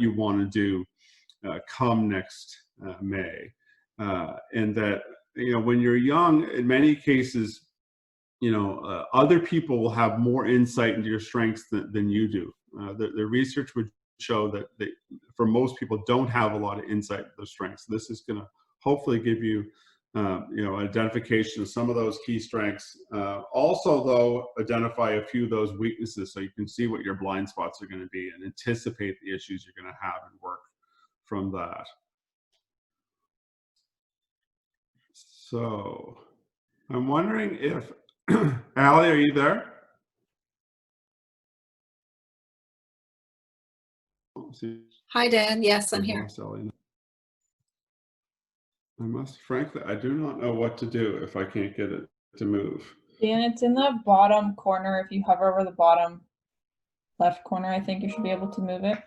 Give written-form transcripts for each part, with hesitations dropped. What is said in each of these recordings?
you want to do come next May. And that, when you're young, in many cases, other people will have more insight into your strengths than you do. The research would show that for most people, don't have a lot of insight into their strengths. This is going to hopefully give you, identification of some of those key strengths. Also, though, identify a few of those weaknesses so you can see what your blind spots are going to be and anticipate the issues you're going to have and work from that. So I'm wondering if, Allie, are you there? Hi, Dan. Yes, I'm here. Frankly, I do not know what to do if I can't get it to move. Dan, it's in the bottom corner. If you hover over the bottom left corner, I think you should be able to move it.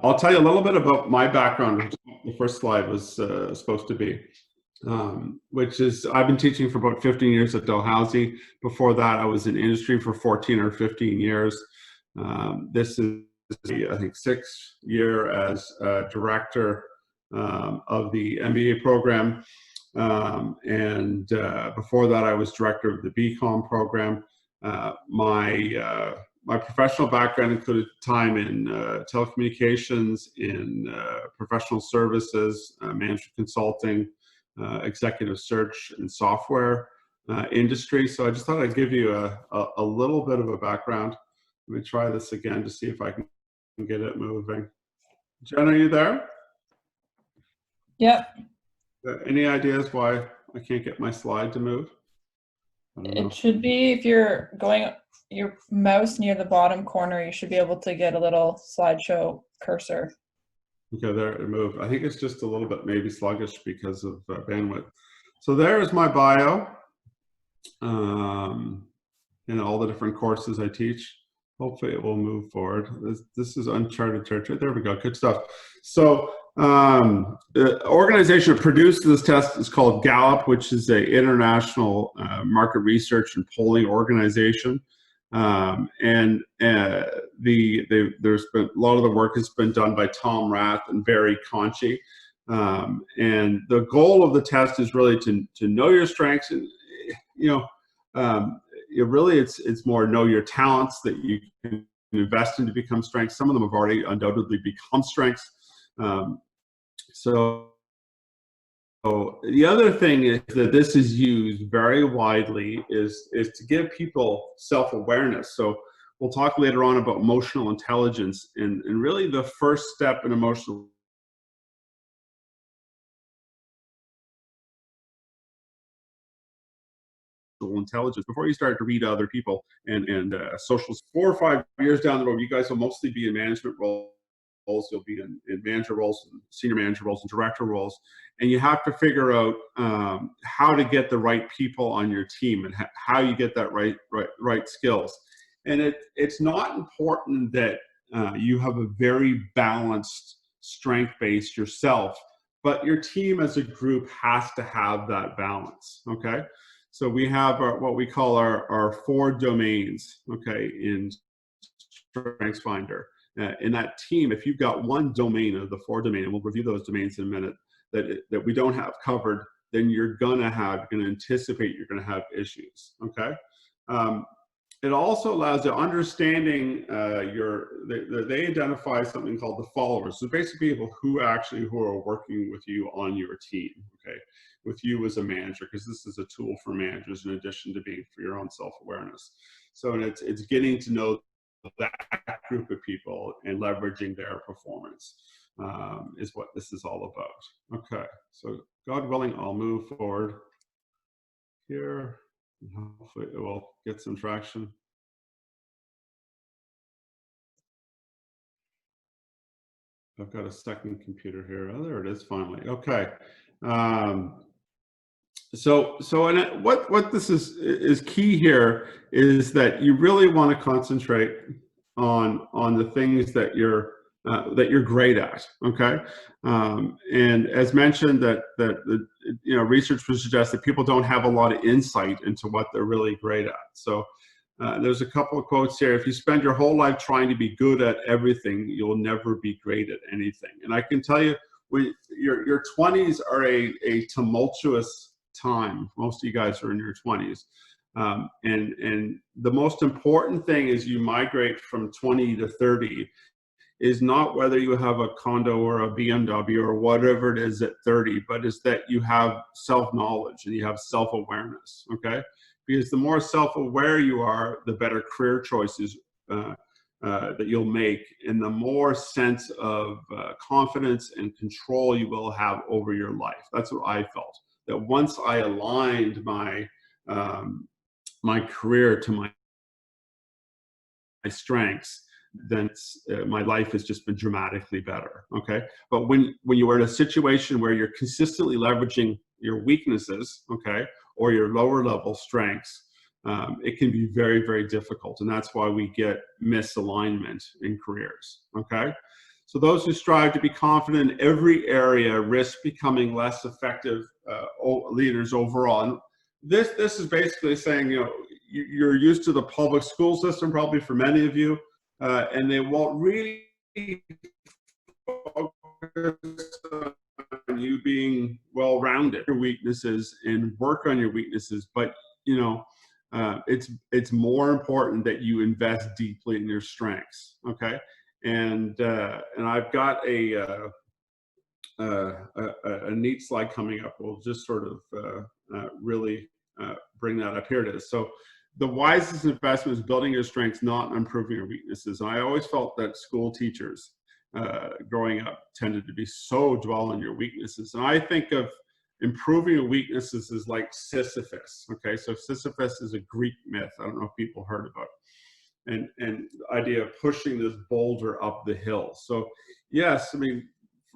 I'll tell you a little bit about my background, which the first slide was supposed to be, which is I've been teaching for about 15 years at Dalhousie. Before that, I was in industry for 14 or 15 years. This is, I think, 6th year as director of the MBA program. And before that, I was director of the BCom program. My professional background included time in telecommunications, in professional services, management consulting, executive search, and software industry. So I just thought I'd give you a little bit of a background. Let me try this again to see if I can get it moving. Jen, are you there? Yep. Any ideas why I can't get my slide to move? It should be, if you're going your mouse near the bottom corner, you should be able to get a little slideshow cursor. Okay, there it moved. I think it's just a little bit maybe sluggish because of bandwidth. So there's my bio and all the different courses I teach. Hopefully it will move forward. This is uncharted territory. There we go, good stuff. So the organization that produced this test is called Gallup, which is an international market research and polling organization. There's been a lot of the work has been done by Tom Rath and Barry Conchi. And the goal of the test is really to know your strengths, and it's more know your talents that you can invest in to become strengths. Some of them have already undoubtedly become strengths. So the other thing is that this is used very widely is to give people self-awareness. So we'll talk later on about emotional intelligence, and really the first step in emotional intelligence, before you start to read other people and socials. 4 or 5 years down the road, you guys will mostly be in management roles. You'll be in manager roles, and senior manager roles, and director roles, and you have to figure out how to get the right people on your team and how you get that right skills. And it's not important that you have a very balanced strength base yourself, but your team as a group has to have that balance. Okay, so we have what we call our 4 domains. Okay, in StrengthsFinder. In that team, if you've got one domain of the 4 domain, and we'll review those domains in a minute, that we don't have covered, then you're going to anticipate you're going to have issues. Okay. It also allows you understanding they identify something called the followers. So basically people who are working with you on your team. Okay, with you as a manager, because this is a tool for managers in addition to being for your own self-awareness. So it's getting to know that group of people and leveraging their performance is what this is all about. Okay, so God willing, I'll move forward here. Hopefully it will get some traction. I've got a second computer here. Oh, there it is finally. Okay. What this is key here is that you really want to concentrate on the things that you're great at. Okay, and as mentioned, that research would suggest that people don't have a lot of insight into what they're really great at. So There's a couple of quotes here. If you spend your whole life trying to be good at everything, you'll never be great at anything. And I can tell you, your 20s are a tumultuous time. Most of you guys are in your 20s. And the most important thing as you migrate from 20 to 30 is not whether you have a condo or a BMW or whatever it is at 30, but is that you have self-knowledge and you have self-awareness, okay? Because the more self-aware you are, the better career choices that you'll make, and the more sense of confidence and control you will have over your life. That's what I felt. That once I aligned my my career to my strengths, then my life has just been dramatically better. Okay, but when you are in a situation where you're consistently leveraging your weaknesses, okay, or your lower level strengths, it can be very, very difficult, and that's why we get misalignment in careers. Okay, so those who strive to be confident in every area risk becoming less effective leaders overall. And this is basically saying, you know, you're used to the public school system, probably for many of you. And they won't really focus on you being well-rounded, your weaknesses, and work on your weaknesses. But you know, it's more important that you invest deeply in your strengths. Okay, and I've got a neat slide coming up. We'll just sort of really bring that up. Here it is. So the wisest investment is building your strengths, not improving your weaknesses. And I always felt that school teachers growing up tended to be so dwell on your weaknesses. And I think of improving your weaknesses as like Sisyphus. Okay, so Sisyphus is a Greek myth. I don't know if people heard about it. And the idea of pushing this boulder up the hill. So yes, I mean,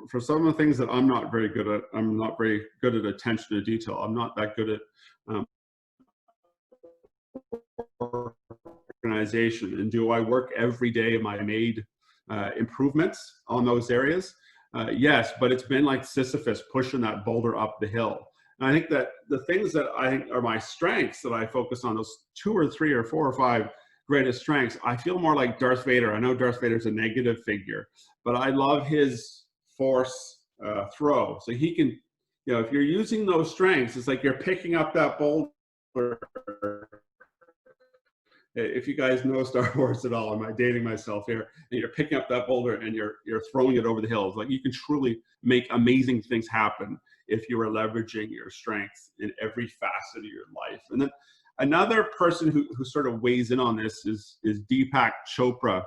for some of the things that I'm not very good at, I'm not very good at attention to detail. I'm not that good at organization. And do I work every day? Am I made improvements on those areas? Yes, but it's been like Sisyphus pushing that boulder up the hill. And I think that the things that I think are my strengths that I focus on, those 2 or 3 or 4 or 5 greatest strengths, I feel more like Darth Vader. I know Darth Vader's a negative figure, but I love his force throw. So he can, you know, if you're using those strengths, it's like you're picking up that boulder. If you guys know Star Wars at all, am I dating myself here? And you're picking up that boulder and you're throwing it over the hills. Like, you can truly make amazing things happen if you are leveraging your strengths in every facet of your life. And then another person who sort of weighs in on this is Deepak Chopra,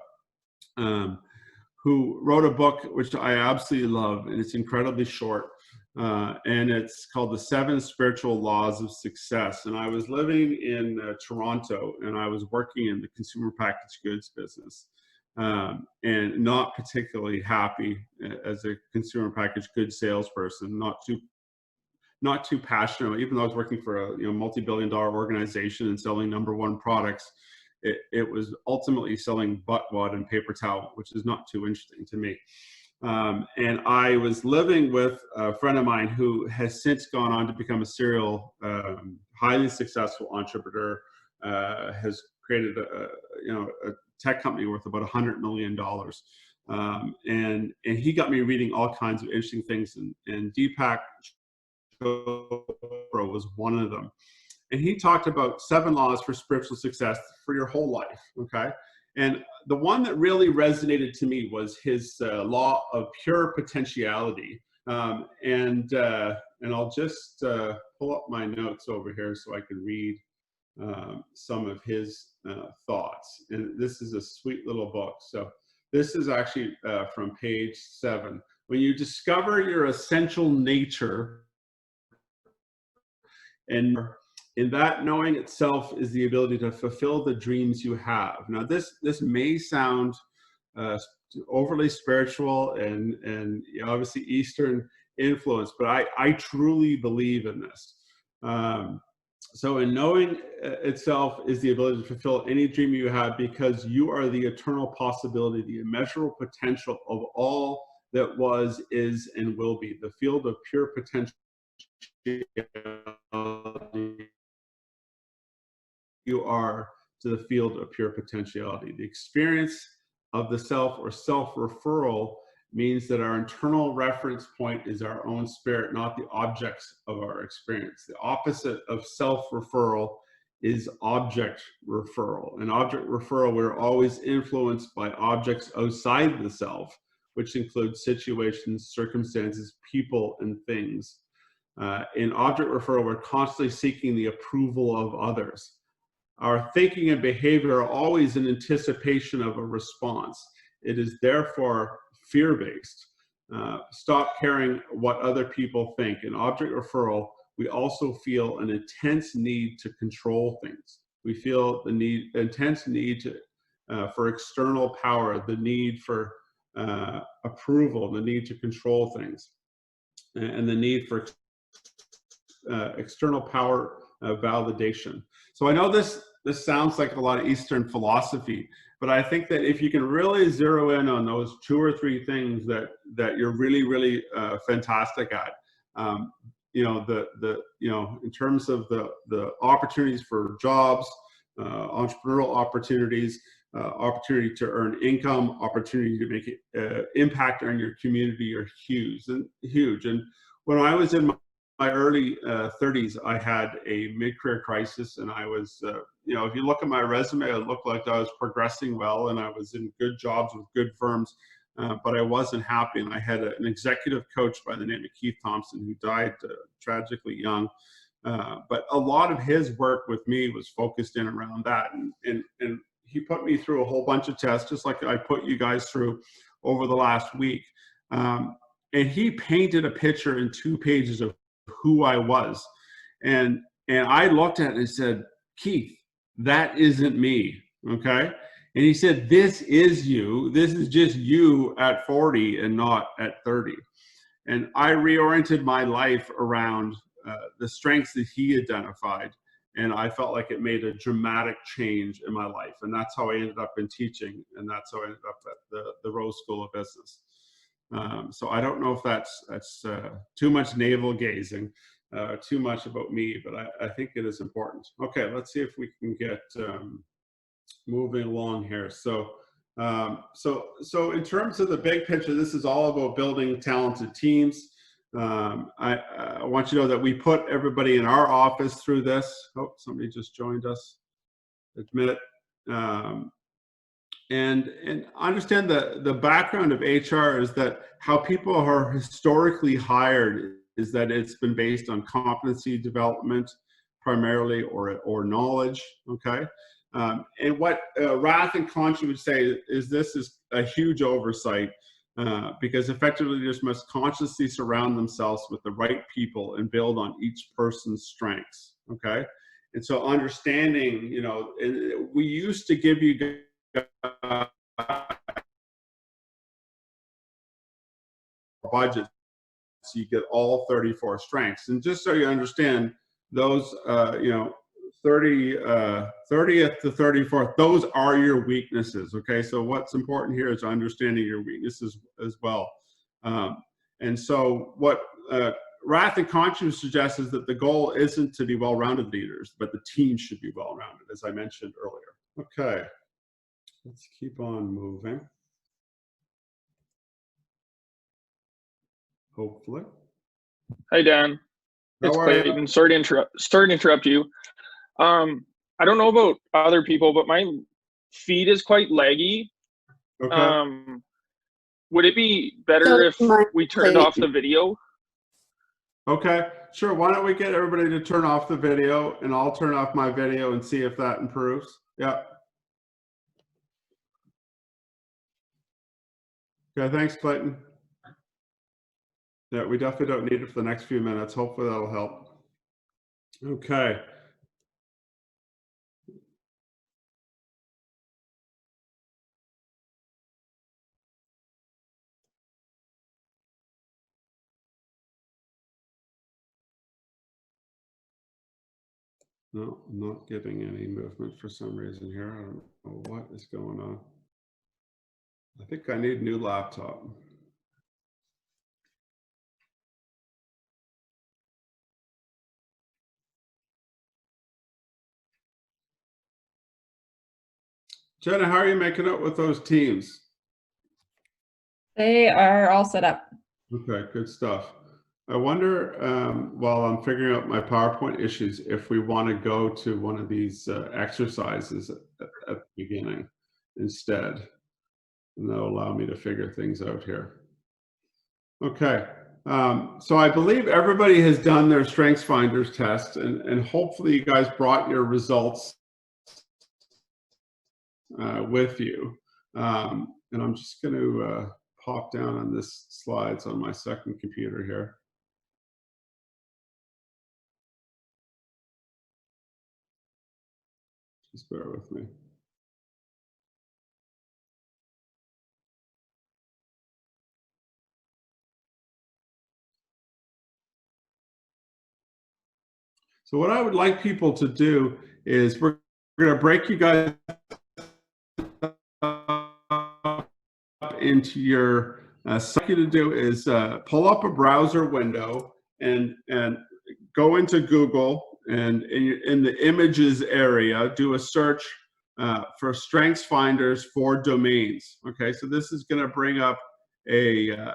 who wrote a book which I absolutely love, and it's incredibly short. And it's called The 7 Spiritual Laws of Success. And I was living in Toronto, and I was working in the consumer packaged goods business, and not particularly happy as a consumer packaged goods salesperson. Not too passionate. Even though I was working for a multi-billion-dollar organization and selling #1 products, it was ultimately selling butt wad and paper towel, which is not too interesting to me. And I was living with a friend of mine who has since gone on to become a serial, highly successful entrepreneur, has created a tech company worth about $100 million. And he got me reading all kinds of interesting things, and Deepak Chopra was one of them. And he talked about 7 laws for spiritual success for your whole life, okay? And the one that really resonated to me was his law of pure potentiality. And I'll just pull up my notes over here so I can read some of his thoughts. And this is a sweet little book. So this is actually from page 7. When you discover your essential nature, and in that knowing itself is the ability to fulfill the dreams you have. Now, this may sound overly spiritual and obviously Eastern influence, but I truly believe in this. So in knowing itself is the ability to fulfill any dream you have, because you are the eternal possibility, the immeasurable potential of all that was, is, and will be. The field of pure potential. You are to the field of pure potentiality. The experience of the self or self-referral means that our internal reference point is our own spirit, not the objects of our experience. The opposite of self-referral is object referral. In object referral, we're always influenced by objects outside the self, which includes situations, circumstances, people, and things. In object referral, we're constantly seeking the approval of others. Our thinking and behavior are always in anticipation of a response. It is therefore fear-based. Stop caring what other people think. In object referral, we also feel an intense need to control things. We feel the intense need for external power, the need for approval, the need to control things, and the need for external power validation. So I know this sounds like a lot of Eastern philosophy, but I think that if you can really zero in on those 2 or 3 things that you're really fantastic at, you know, in terms of the opportunities for jobs, entrepreneurial opportunities, opportunity to earn income, opportunity to make impact on your community are huge. And when I was in my early 30s, I had a mid-career crisis, and I was, you know, if you look at my resume, it looked like I was progressing well, and I was in good jobs with good firms, but I wasn't happy. And I had an executive coach by the name of Keith Thompson, who died tragically young. But a lot of his work with me was focused in around that. And he put me through a whole bunch of tests, just like I put you guys through over the last week. And he painted a picture in 2 pages of who I was. And I looked at it and said, Keith, that isn't me, okay? And he said, this is you. This is just you at 40 and not at 30. And I reoriented my life around the strengths that he identified. And I felt like it made a dramatic change in my life. And that's how I ended up in teaching. And that's how I ended up at the Rose School of Business. So I don't know if that's too much navel gazing, too much about me, but I think it is important. Okay, let's see if we can get moving along here. So in terms of the big picture, this is all about building talented teams. I want you to know that we put everybody in our office through this. Oh, somebody just joined us. Admit. And understand the background of HR is that how people are historically hired is that it's been based on competency development primarily, or knowledge, okay? And what Rath and Conchi would say is this is a huge oversight because effectively leaders must consciously surround themselves with the right people and build on each person's strengths, okay? And so understanding, you know, we used to give you budget so you get all 34 strengths. And just so you understand, those, you know, 30th to 34th, those are your weaknesses, okay? So what's important here is understanding your weaknesses as well. And so what Rath and Conchi suggests is that the goal isn't to be well-rounded leaders, but the team should be well-rounded, as I mentioned earlier. Okay, let's keep on moving. Hopefully. Hi, Dan. It's Clayton. Sorry to interrupt you. I don't know about other people, but my feed is quite laggy. Okay. Would it be better if we turned off the video? Okay, sure. Why don't we get everybody to turn off the video, and I'll turn off my video and see if that improves. Yeah. Okay, thanks, Clayton. Yeah, we definitely don't need it for the next few minutes. Hopefully that'll help. Okay. No, I'm not getting any movement for some reason here. I don't know what is going on. I think I need a new laptop. Jenna, how are you making out with those teams? They are all set up. Okay, good stuff. I wonder, while I'm figuring out my PowerPoint issues, if we want to go to one of these exercises at the beginning instead. And that'll allow me to figure things out here. Okay, so I believe everybody has done their StrengthsFinders test, and hopefully you guys brought your results with you. And I'm just going to pop down on this slides on my second computer here. Just bear with me. So what I would like people to do is we're going to break you guys up into your second to do is pull up a browser window and go into Google, and in the images area, do a search for StrengthsFinders for domains. Okay, so this is going to bring up a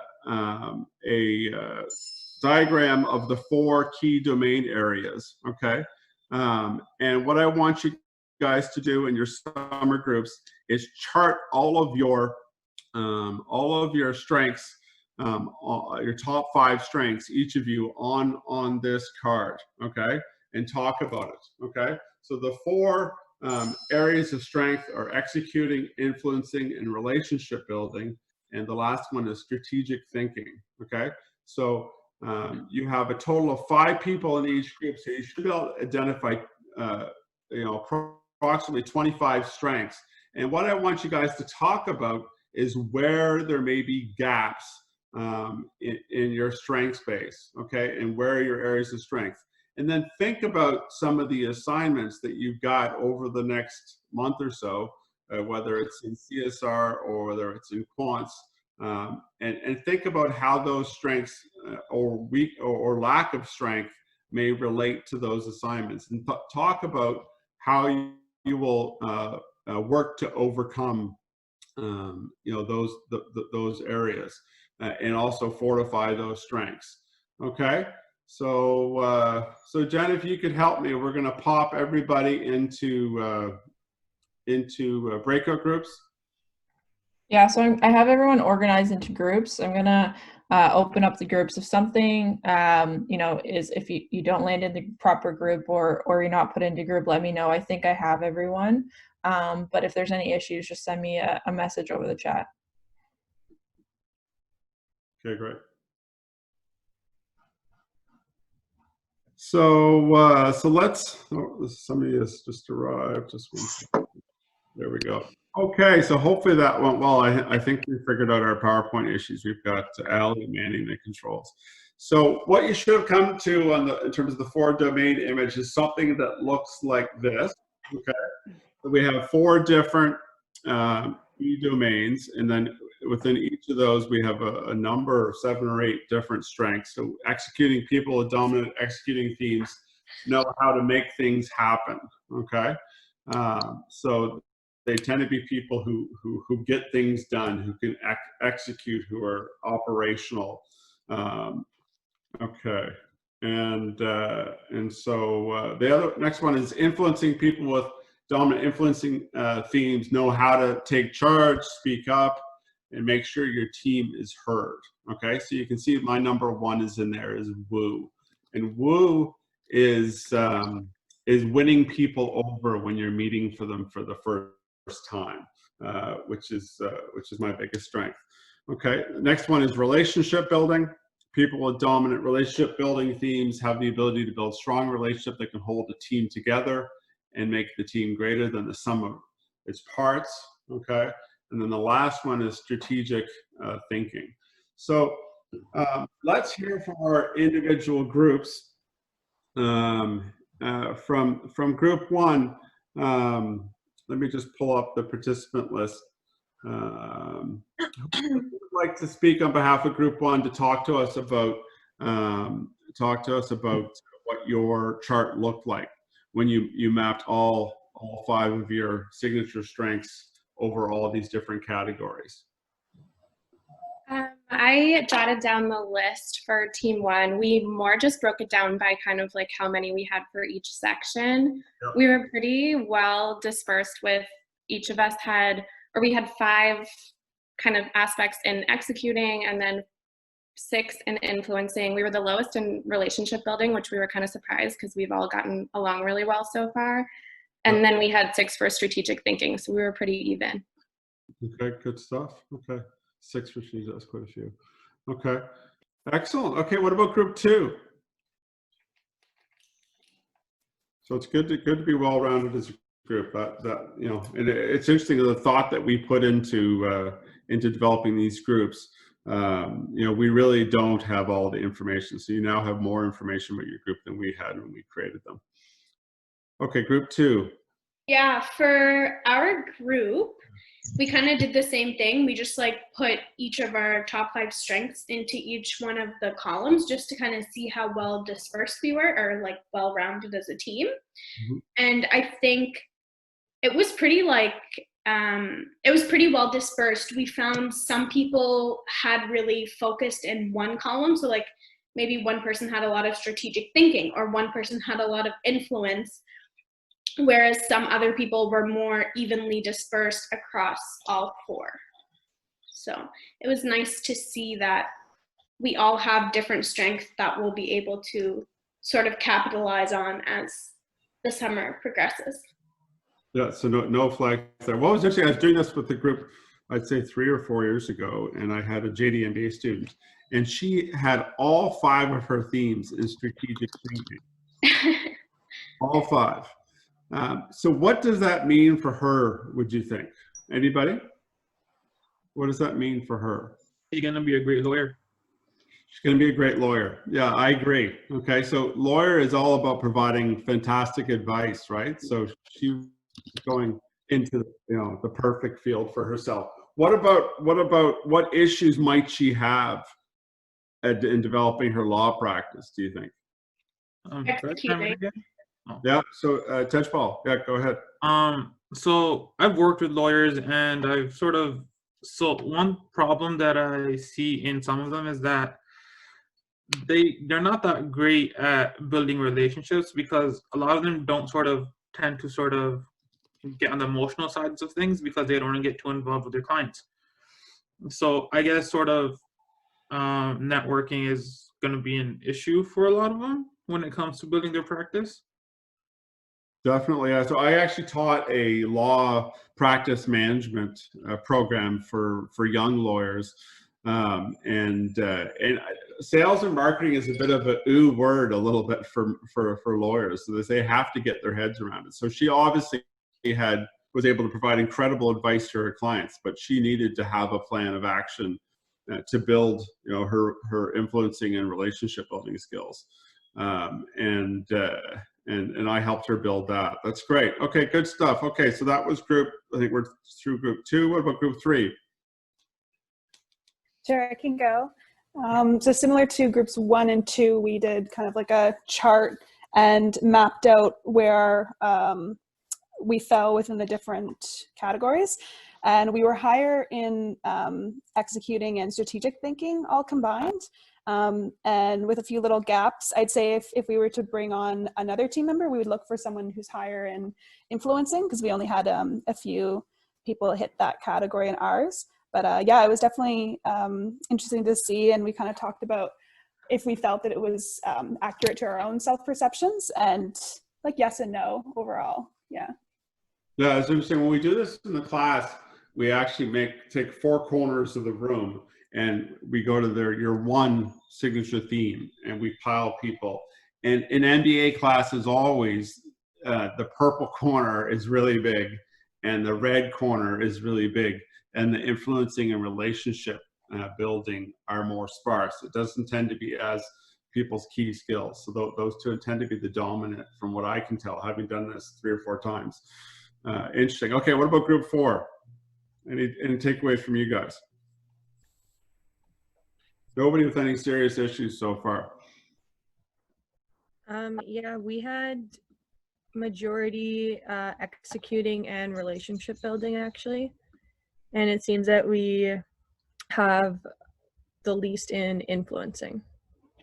diagram of the 4 key domain areas. Okay, and what I want you guys to do in your summer groups is chart all of your strengths, your top 5 strengths, each of you on this card. Okay, and talk about it. Okay, so the 4 areas of strength are executing, influencing, and relationship building, and the last one is strategic thinking. Okay, so you have a total of 5 people in each group, so you should be able to identify approximately 25 strengths. And what I want you guys to talk about is where there may be gaps in your strengths base, okay, and where are your areas of strength. And then think about some of the assignments that you've got over the next month or so, whether it's in CSR or whether it's in quants, and think about how those strengths or lack of strength may relate to those assignments, and talk about how you will work to overcome those areas, and also fortify those strengths. Okay, so so Jen, if you could help me, we're going to pop everybody into breakout groups. Yeah, so I have everyone organized into groups. I'm gonna open up the groups. If something, is if you don't land in the proper group or you're not put into group, let me know. I think I have everyone. But if there's any issues, just send me a message over the chat. Okay, great. So so let's. Oh, somebody has just arrived. Just one second. There we go. Okay, so hopefully that went well. I think we figured out our PowerPoint issues. We've got Ali manning the controls. So what you should have come to in terms of the 4 domain image is something that looks like this. Okay, so we have 4 different key domains, and then within each of those we have a number of 7 or 8 different strengths. So executing people with dominant executing themes know how to make things happen. Okay, so they tend to be people who get things done, who can execute, who are operational. Okay, and so the next one is influencing people with dominant influencing themes know how to take charge, speak up, and make sure your team is heard. Okay, so you can see my number 1 is in there, is woo, and woo is winning people over when you're meeting for them for the first time, which is my biggest strength. Okay, next one is relationship building. People with dominant relationship building themes have the ability to build strong relationships that can hold a team together and make the team greater than the sum of its parts. Okay, and then the last one is strategic thinking. So let's hear from our individual groups. From group 1, let me just pull up the participant list. Who would like to speak on behalf of group 1 to talk to us about what your chart looked like when you mapped all 5 of your signature strengths over all these different categories? I jotted down the list for team one. We more just broke it down by kind of like how many we had for each section. Yep. We were pretty well dispersed with each of us we had 5 kind of aspects in executing and then 6 in influencing. We were the lowest in relationship building, which we were kind of surprised because we've all gotten along really well so far. And then we had 6 for strategic thinking, so we were pretty even. Okay, good stuff. Okay, 6 for strategic, that's quite a few. Okay, excellent. Okay, what about group 2? So it's good to be well-rounded as a group. That you know, and it's interesting the thought that we put into developing these groups. You know, we really don't have all the information, so you now have more information about your group than we had when we created them. Okay, group 2. Yeah, for our group, we kind of did the same thing. We just like put each of our top 5 strengths into each one of the columns just to kind of see how well dispersed we were, or like well-rounded as a team. Mm-hmm. And I think it was pretty well dispersed. We found some people had really focused in one column. So like maybe one person had a lot of strategic thinking or one person had a lot of influence, whereas some other people were more evenly dispersed across all 4. So it was nice to see that we all have different strengths that we'll be able to sort of capitalize on as the summer progresses. Yeah, so no flags there. Well, was interesting, I was doing this with the group, I'd say 3 or 4 years ago, and I had a JD MBA student, and she had all 5 of her themes in strategic thinking. All 5. So what does that mean for her, would you think? Anybody? What does that mean for her? She's going to be a great lawyer. She's going to be a great lawyer. Yeah, I agree. Okay, so lawyer is all about providing fantastic advice, right? So she's going into, you know, the perfect field for herself. What issues might she have in developing her law practice, do you think? Yeah, so Tejpal, yeah, go ahead. So I've worked with lawyers, and so one problem that I see in some of them is that they're not that great at building relationships, because a lot of them don't tend to get on the emotional sides of things because they don't want to get too involved with their clients. So I guess networking is going to be an issue for a lot of them when it comes to building their practice. Definitely. Yeah. So I actually taught a law practice management program for young lawyers, and sales and marketing is a bit of a ooh word a little bit for lawyers, so they have to get their heads around it. So she obviously was able to provide incredible advice to her clients, but she needed to have a plan of action to build, you know, her influencing and relationship building skills, and I helped her build that. That's great. Okay, good stuff. Okay, so that was I think we're through group 2. What about group 3? Sure, I can go. So similar to groups 1 and 2, we did kind of like a chart and mapped out where we fell within the different categories. And we were higher in executing and strategic thinking all combined. And with a few little gaps, I'd say if we were to bring on another team member, we would look for someone who's higher in influencing, because we only had a few people hit that category in ours. But yeah, it was definitely interesting to see, and we kind of talked about if we felt that it was accurate to our own self-perceptions, and like yes and no overall. Yeah. Yeah, it's interesting. When we do this in the class, we actually take 4 corners of the room, and we go to your one signature theme, and we pile people. And in MBA classes, always the purple corner is really big, and the red corner is really big, and the influencing and relationship building are more sparse. It doesn't tend to be as people's key skills. So those 2 tend to be the dominant, from what I can tell, having done this 3 or 4 times. Interesting. Okay, what about group 4? Any takeaways from you guys? Nobody with any serious issues so far. Yeah, we had majority executing and relationship building, actually. and it seems that we have the least in influencing.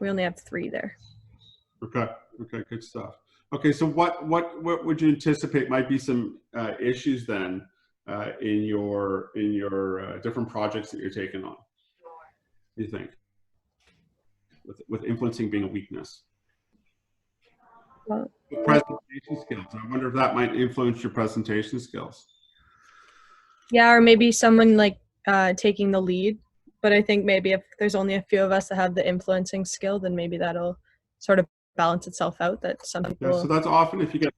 We only have 3 there. Okay. Okay. Good stuff. Okay. So what would you anticipate might be some issues then in your different projects that you're taking on? Do you think with influencing being a weakness? Well, Presentation skills. I wonder if that might influence your presentation skills. yeah, or maybe someone like taking the lead. But I think maybe if there's only a few of us that have the influencing skill, then maybe that'll sort of balance itself out. That some people. Yeah, so that's often if you get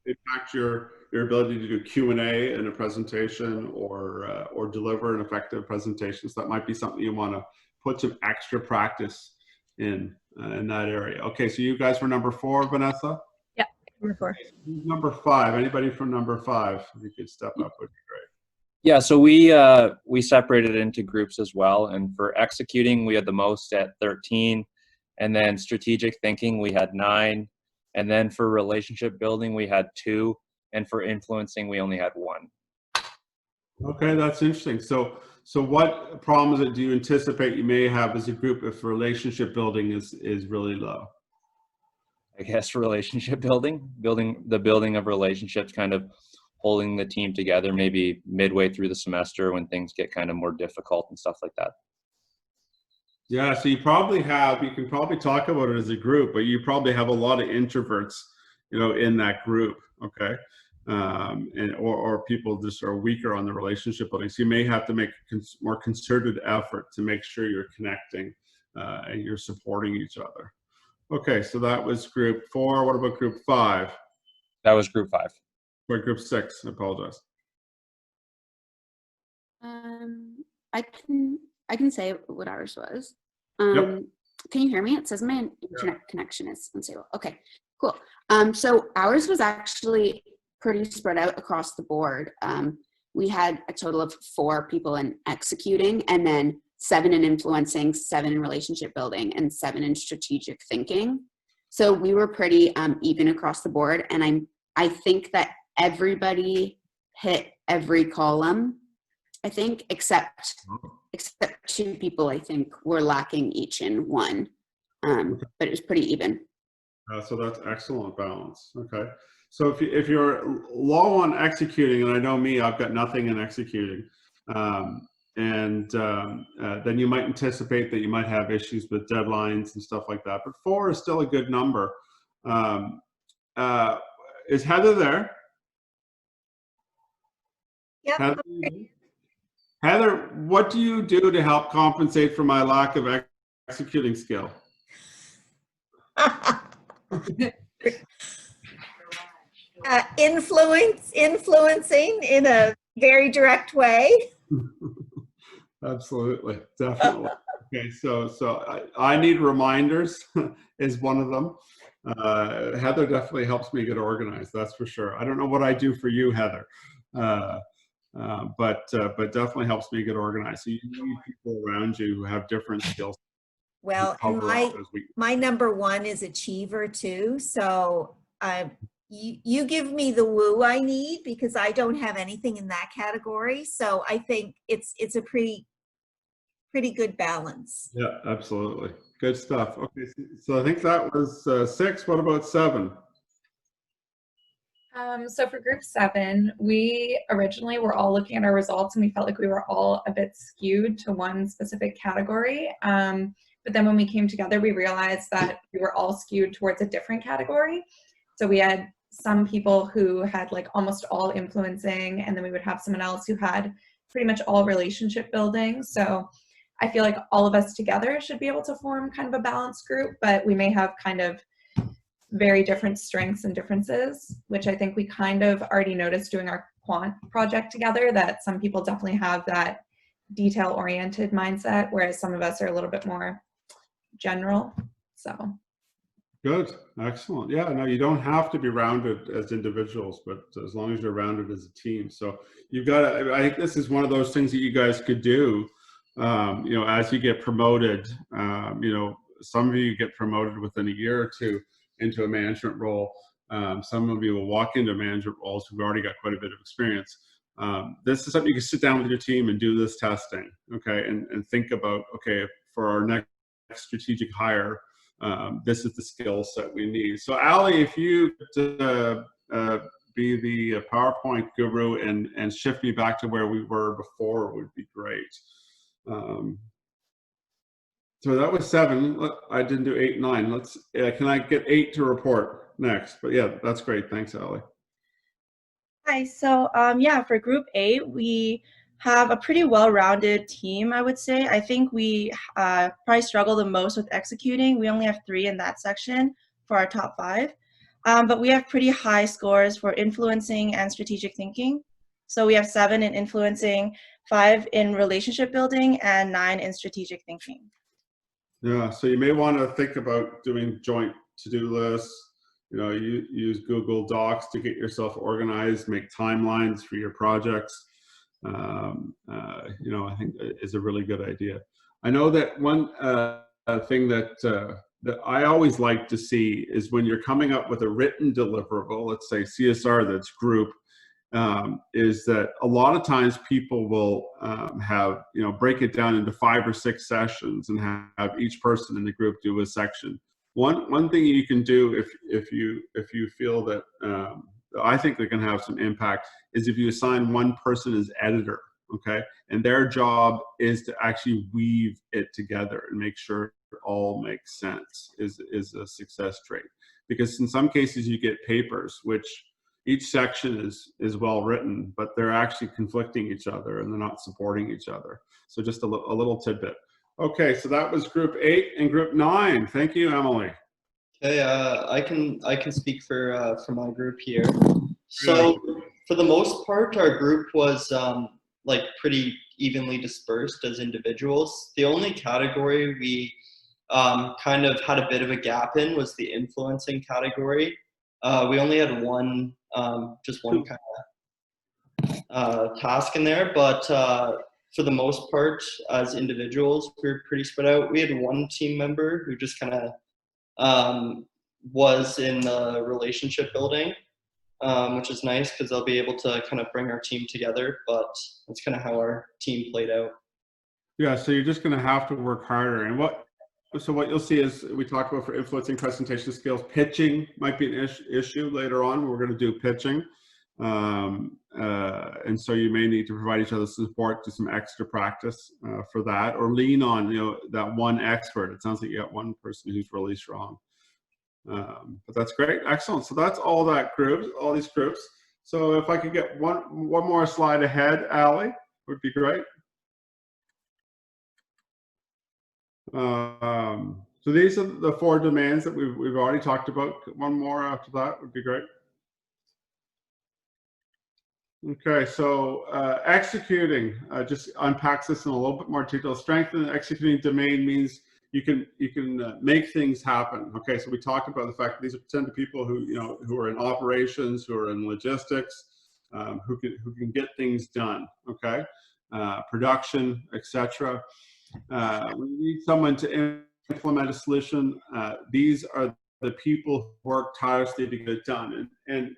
impact your ability to do Q&A in a presentation or deliver an effective presentation. So that might be something you want to put some extra practice in that area. Okay, so you guys were number 4, Vanessa? Yeah, number 4. Number 5. Anybody from number 5? If you could step up, would be great. Yeah, so we separated into groups as well, and for executing we had the most at 13, and then strategic thinking we had 9, and then for relationship building we had 2, and for influencing we only had 1. Okay, that's interesting. So what problems do you anticipate you may have as a group if relationship building is really low? I guess relationship building of relationships, kind of holding the team together maybe midway through the semester when things get kind of more difficult and stuff like that. Yeah, so you can probably talk about it as a group, but you probably have a lot of introverts, in that group, okay? Or people just are weaker on the relationship building. So you may have to make more concerted effort to make sure you're connecting and you're supporting each other. Okay, so that was group 4. What about group 5? That was group 5. Or group 6, I apologize. I can say what ours was. Yep. Can you hear me? It says my internet connection is unstable. Okay, cool. So ours was actually pretty spread out across the board. We had a total of 4 people in executing, and then 7 in influencing, 7 in relationship building, and 7 in strategic thinking. So we were pretty even across the board, and I think that everybody hit every column, I think, except 2 people, I think, were lacking each in 1. But it was pretty even. So that's excellent balance. Okay. So if you're low on executing, and I know me, I've got nothing in executing, then you might anticipate that you might have issues with deadlines and stuff like that. But 4 is still a good number. Is Heather there? Yep. Heather, what do you do to help compensate for my lack of executing skill? Influencing in a very direct way. Absolutely, definitely. Okay, so I need reminders is one of them. Heather definitely helps me get organized, that's for sure. I don't know what I do for you, Heather, but definitely helps me get organized. So you need people around you who have different skills. Well, and my number 1 is achiever too. So you give me the woo I need, because I don't have anything in that category. So I think it's a pretty good balance. Yeah, absolutely. Good stuff. Okay, so I think that was 6. What about 7? So for group 7, we originally were all looking at our results and we felt like we were all a bit skewed to one specific category. But then when we came together, we realized that we were all skewed towards a different category. So we had some people who had like almost all influencing, and then we would have someone else who had pretty much all relationship building. So I feel like all of us together should be able to form kind of a balanced group, but we may have kind of very different strengths and differences, which I think we kind of already noticed doing our quant project together, that some people definitely have that detail-oriented mindset, whereas some of us are a little bit more general. So good, excellent. Yeah, no, you don't have to be rounded as individuals, but as long as you're rounded as a team. So you've got to, I think this is one of those things that you guys could do, as you get promoted. Some of you get promoted within a year or 2 into a management role. Some of you will walk into management roles who've already got quite a bit of experience. This is something you can sit down with your team and do this testing, okay, and think about, okay, for our next strategic hire, this is the skill set we need. So Ali, if you be the PowerPoint guru and shift me back to where we were before would be great. So that was 7. I didn't do 8 and 9. Let's. Can I get 8 to report next? But yeah, that's great. Thanks, Ali. Hi. So yeah, for Group 8, we have a pretty well-rounded team, I would say. I think we probably struggle the most with executing. We only have 3 in that section for our top 5. But we have pretty high scores for influencing and strategic thinking. So we have 7 in influencing, 5 in relationship building, and 9 in strategic thinking. Yeah, so you may want to think about doing joint to-do lists. You know, you use Google Docs to get yourself organized, make timelines for your projects. You know, I think is a really good idea. I know that one thing that I always like to see is when you're coming up with a written deliverable, let's say CSR that's group, is that a lot of times people will have, you know, break it down into 5 or 6 sessions and have each person in the group do a section. One thing you can do if you feel that I think they can have some impact is if you assign one person as editor, okay, and their job is to actually weave it together and make sure it all makes sense is a success trait. Because in some cases you get papers which each section is well written, but they're actually conflicting each other and they're not supporting each other. So just a little tidbit. Okay, so that was Group 8 and Group 9. Thank you, Emily. Okay, I can speak for my group here. So for the most part, our group was like pretty evenly dispersed as individuals. The only category we kind of had a bit of a gap in was the influencing category. We only had just one kind of task in there, but for the most part, as individuals, we were pretty spread out. We had one team member who just kind of was in the relationship building, which is nice because they'll be able to kind of bring our team together, but that's kind of how our team played out. Yeah, so you're just going to have to work harder. And what you'll see is we talked about for influencing presentation skills, pitching might be an issue later on. We're going to do pitching. And so you may need to provide each other support, do some extra practice for that, or lean on, you know, that one expert. It sounds like you got one person who's really strong. But that's great. Excellent. So that's all these groups. So if I could get one more slide ahead, Ali, would be great. So these are the 4 domains that we've already talked about. One more after that would be great. Okay, so executing just unpacks this in a little bit more detail. Strengthen and executing domain means you can make things happen. Okay, so we talked about the fact that these are 10 people who are in operations, who are in logistics, who can get things done. Okay, production, etc. We need someone to implement a solution. These are the people who work tirelessly to get it done. And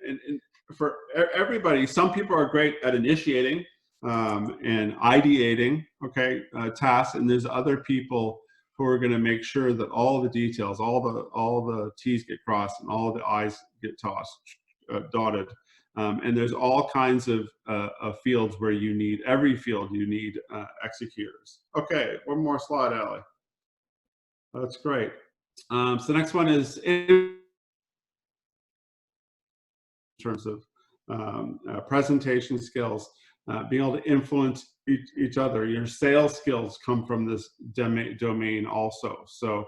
for everybody, some people are great at initiating and ideating, okay, tasks, and there's other people who are going to make sure that all the details, all the T's get crossed and all the I's get dotted. And there's all kinds of fields where every field you need executors. Okay, one more slide, Ali. That's great. So the next one is in terms of presentation skills, being able to influence each other. Your sales skills come from this domain also. So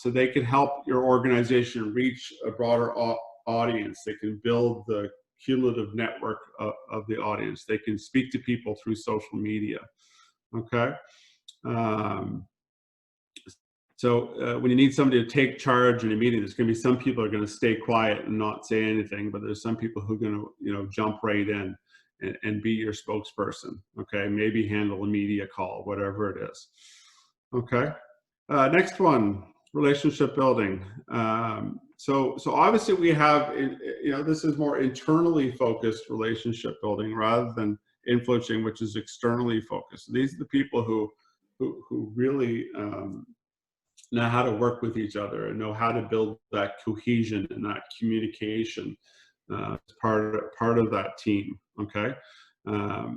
they can help your organization reach a broader audience. They can build the cumulative network of the audience. They can speak to people through social media. Okay. So when you need somebody to take charge in a meeting, there's going to be some people who are going to stay quiet and not say anything, but there's some people who are going to, jump right in and be your spokesperson. Okay, maybe handle a media call, whatever it is. Okay. Next one, relationship building. so obviously we have, this is more internally focused relationship building rather than influencing, which is externally focused. These are the people who really know how to work with each other and know how to build that cohesion and that communication as part of that team. Okay.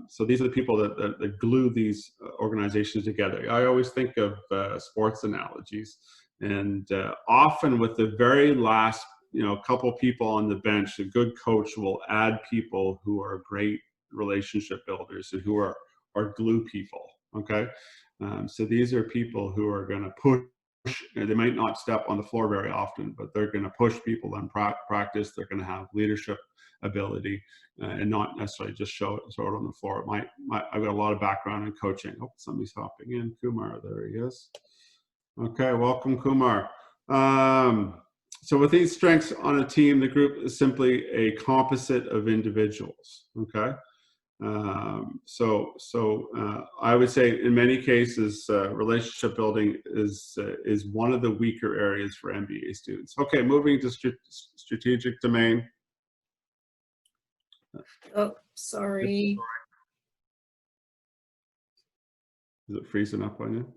So these are the people that glue these organizations together. I always think of sports analogies, and often with the very last, couple people on the bench, a good coach will add people who are great relationship builders and who are glue people. Okay. So these are people who are going to push. They might not step on the floor very often, but they're going to push people in practice. They're going to have leadership ability and not necessarily just show it on the floor. I've got a lot of background in coaching. Oh, somebody's hopping in. Kumar, there he is. Okay, welcome, Kumar. So with these strengths on a team, the group is simply a composite of individuals. Okay. I would say in many cases, relationship building is one of the weaker areas for MBA students. Okay, moving to strategic domain. Oh, sorry. Is it freezing up on you?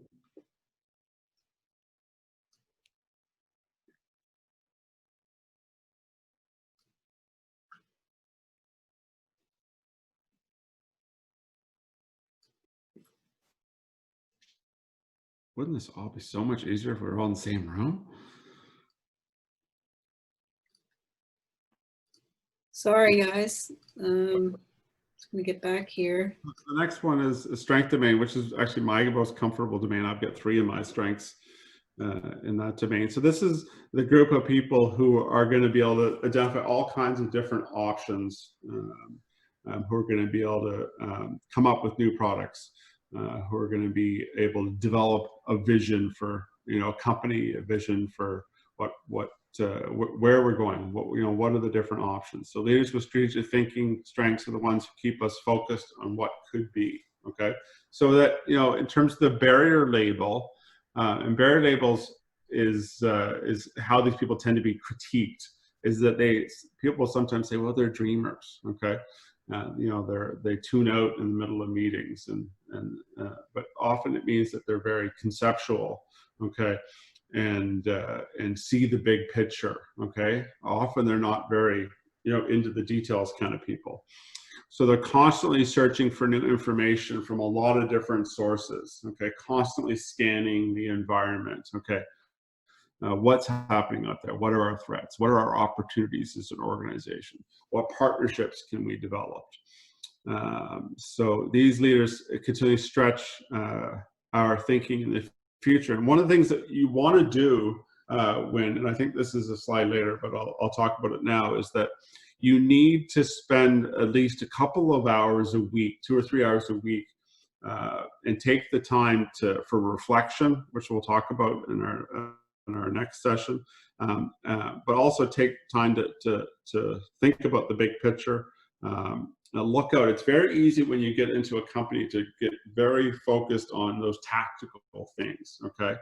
Wouldn't this all be so much easier if we were all in the same room? Sorry, guys. Just gonna get back here. The next one is a strength domain, which is actually my most comfortable domain. I've got 3 of my strengths in that domain. So this is the group of people who are going to be able to identify all kinds of different options, who are going to be able to come up with new products, who are going to be able to develop a vision for a company, a vision for where we're going, what are the different options. So leaders with strategic thinking strengths are the ones who keep us focused on what could be. Okay, so that in terms of the barrier label, and barrier labels is how these people tend to be critiqued. Is that people sometimes say, well, they're dreamers. Okay. They tune out in the middle of meetings, but often it means that they're very conceptual, okay, and see the big picture, okay. Often they're not very, into the details kind of people. So they're constantly searching for new information from a lot of different sources, okay, constantly scanning the environment, okay. What's happening out there? What are our threats? What are our opportunities as an organization? What partnerships can we develop? So these leaders continually stretch our thinking in the future. And one of the things that you want to do and I think this is a slide later, but I'll talk about it now, is that you need to spend at least a couple of hours a week, 2 or 3 hours a week, and take the time for reflection, which we'll talk about in our next session, but also take time to think about the big picture. Look out. It's very easy when you get into a company to get very focused on those tactical things, okay,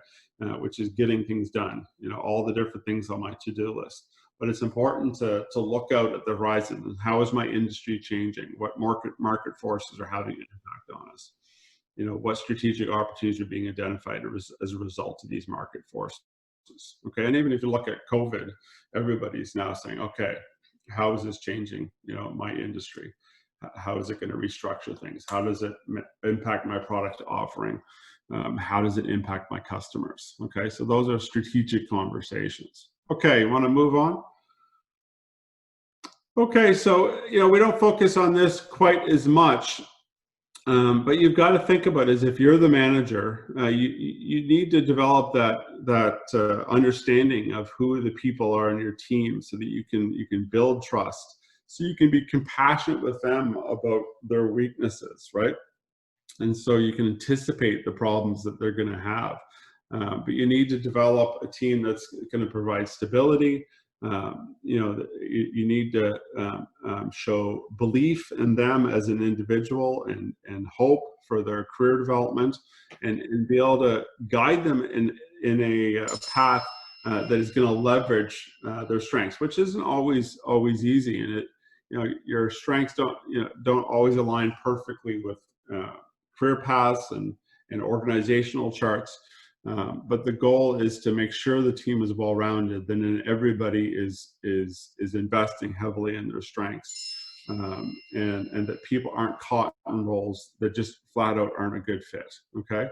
which is getting things done, all the different things on my to-do list. But it's important to look out at the horizon. How is my industry changing? What market forces are having an impact on us? What strategic opportunities are being identified as a result of these market forces? Okay, and even if you look at COVID, everybody's now saying, okay, how is this changing, my industry? How is it going to restructure things? How does it impact my product offering? How does it impact my customers? Okay, so those are strategic conversations. Okay, you want to move on? Okay, so we don't focus on this quite as much. But you've got to think about it as if you're the manager, you need to develop that understanding of who the people are in your team, so that you can build trust, so you can be compassionate with them about their weaknesses, right? And so you can anticipate the problems that they're going to have. But you need to develop a team that's going to provide stability. You need to show belief in them as an individual and hope for their career development, and be able to guide them in a path that is going to leverage their strengths, which isn't always easy. And your strengths don't always align perfectly with career paths and organizational charts. But the goal is to make sure the team is well-rounded, then everybody is investing heavily in their strengths, and that people aren't caught in roles that just flat out aren't a good fit. Okay,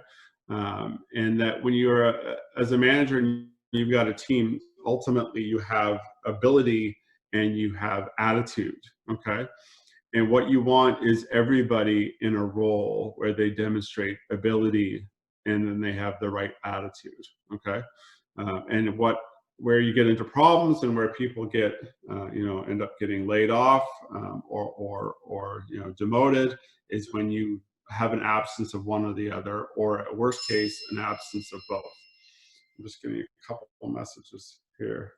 and that when you're as a manager and you've got a team, ultimately you have ability and you have attitude. Okay. And what you want is everybody in a role where they demonstrate ability and then they have the right attitude. Okay. And where you get into problems and where people get, end up getting laid off or demoted is when you have an absence of one or the other, or at worst case, an absence of both. I'm just getting a couple of messages here.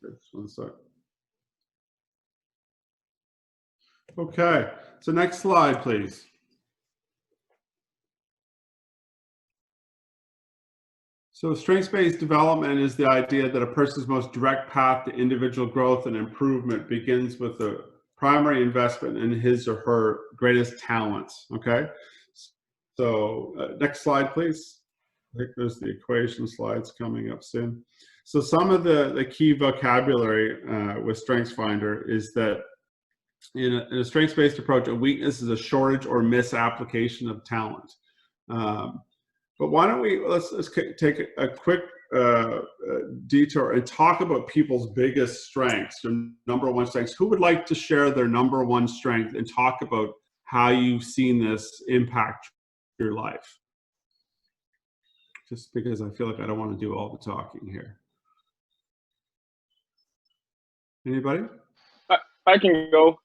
Just one sec. Okay, so next slide, please. So strengths-based development is the idea that a person's most direct path to individual growth and improvement begins with the primary investment in his or her greatest talents. Okay, so next slide, please. I think there's the equation slides coming up soon. So some of the key vocabulary with StrengthsFinder is that in a strengths-based approach, a weakness is a shortage or misapplication of talent. But why don't let's take a quick detour and talk about people's biggest strengths, their number one strengths. Who would like to share their number one strength and talk about how you've seen this impact your life? Just because I feel like I don't want to do all the talking here. Anybody? I can go.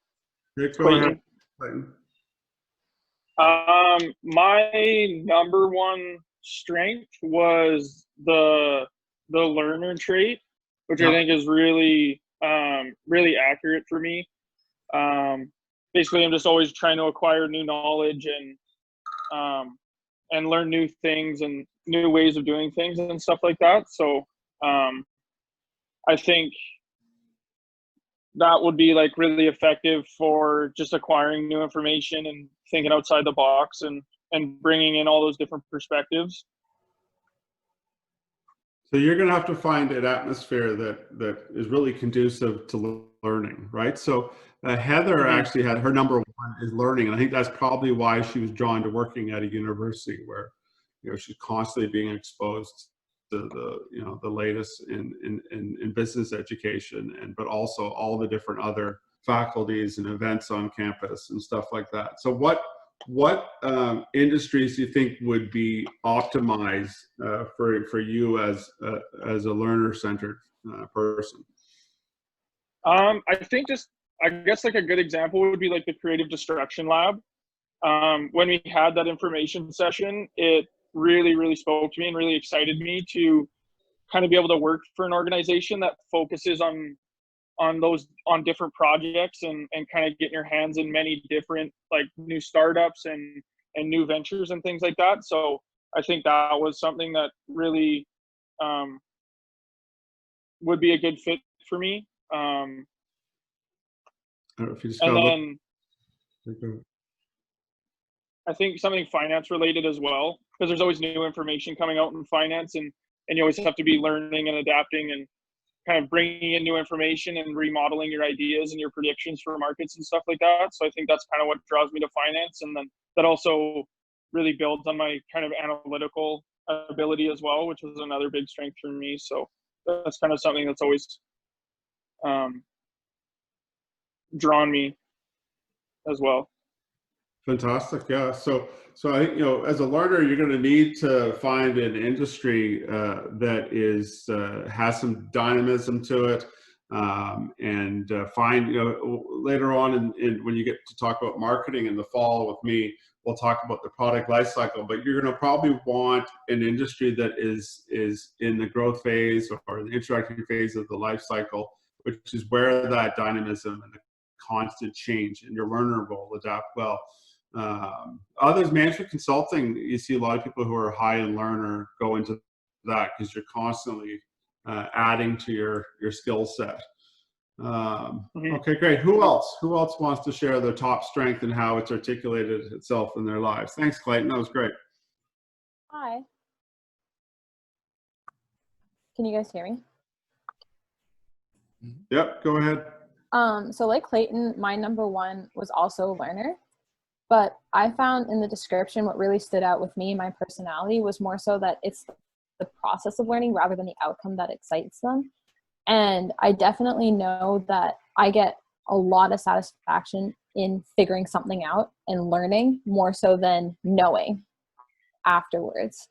Go ahead, Clayton. My number one strength was the learner trait, which I think is really accurate for me. Basically, I'm just always trying to acquire new knowledge and learn new things and new ways of doing things and stuff like that. So I think that would be like really effective for just acquiring new information and thinking outside the box and bringing in all those different perspectives. So you're going to have to find an atmosphere that is really conducive to learning, right? So Heather actually had her number one is learning, and I think that's probably why she was drawn to working at a university where she's constantly being exposed to the latest in business education, but also all the different other faculties and events on campus and stuff like that. So what industries do you think would be optimized for you as a learner-centered person? I think I guess like a good example would be like the creative destruction lab. When we had that information session, it really spoke to me and really excited me to kind of be able to work for an organization that focuses on different projects and kind of getting your hands in many different like new startups and new ventures and things like that. So I think that was something that really would be a good fit for me. I don't know if you just and then I think something finance related as well, because there's always new information coming out in finance, and you always have to be learning and adapting and kind of bringing in new information and remodeling your ideas and your predictions for markets and stuff like that. So I think that's kind of what draws me to finance, and then that also really builds on my kind of analytical ability as well, which was another big strength for me. So that's kind of something that's always drawn me as well. Fantastic. Yeah. So I think, as a learner, you're going to need to find an industry that has some dynamism to it, and find, later on when you get to talk about marketing in the fall with me, we'll talk about the product life cycle, but you're going to probably want an industry that is in the growth phase or the introductory phase of the life cycle, which is where that dynamism and the constant change in your learner will adapt well. Others, management consulting, you see a lot of people who are high end learner go into that because you're constantly adding to your skill set. Okay, great. Who else wants to share their top strength and how it's articulated itself in their lives? Thanks, Clayton. That was great. Hi. Can you guys hear me? Yep, go ahead. So like Clayton, my number one was also learner, but I found in the description what really stood out with me, my personality, was more so that it's the process of learning rather than the outcome that excites them. And I definitely know that I get a lot of satisfaction in figuring something out and learning more so than knowing afterwards.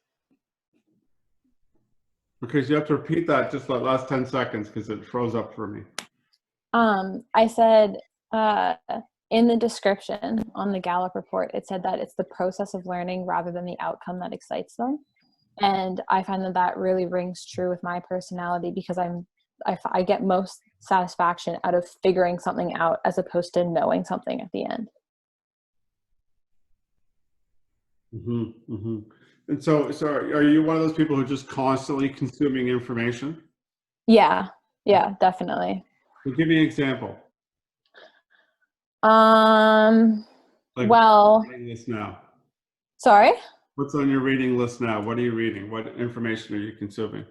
Okay, so you have to repeat that just like last 10 seconds because it froze up for me. I said in the description on the Gallup report, it said that it's the process of learning rather than the outcome that excites them. And I find that that really rings true with my personality because I get most satisfaction out of figuring something out as opposed to knowing something at the end. And so are you one of those people who are just constantly consuming information? Yeah, definitely. So give me an example. Well, reading list now. Sorry? What's on your reading list now? What are you reading? What information are you consuming?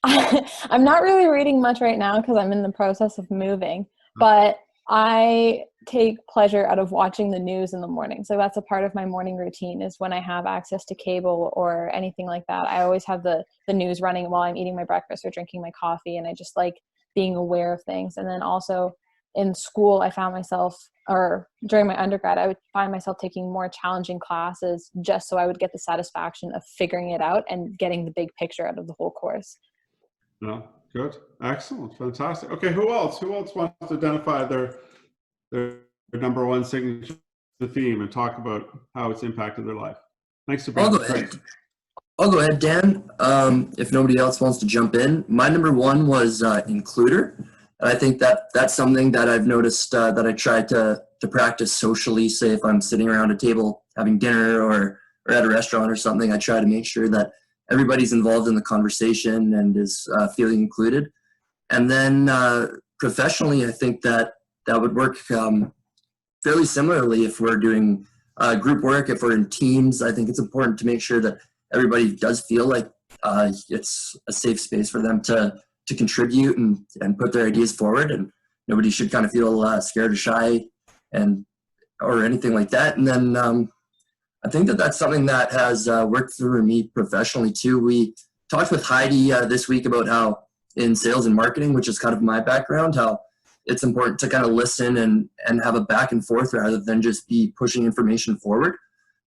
I'm not really reading much right now because I'm in the process of moving, but I take pleasure out of watching the news in the morning. So that's a part of my morning routine is when I have access to cable or anything like that. I always have the news running while I'm eating my breakfast or drinking my coffee, and I just like being aware of things. And then also in school, I found myself, or during my undergrad, I would find myself taking more challenging classes just so I would get the satisfaction of figuring it out and getting the big picture out of the whole course. No, good, excellent, fantastic. Okay, who else wants to identify their number one signature theme and talk about how it's impacted their life? Thanks, Sabrina. I'll go ahead, Dan. If nobody else wants to jump in, my number one was includer. And I think that's something that I've noticed that I try to practice socially. Say if I'm sitting around a table having dinner or at a restaurant or something, I try to make sure that everybody's involved in the conversation and is feeling included. And then professionally, I think that would work fairly similarly if we're doing group work, if we're in teams. I think it's important to make sure that everybody does feel like it's a safe space for them to contribute and put their ideas forward, and nobody should kind of feel scared or shy or anything like that. And then I think that's something that has worked through me professionally too. We talked with Heidi this week about how in sales and marketing, which is kind of my background, how it's important to kind of listen and have a back and forth rather than just be pushing information forward.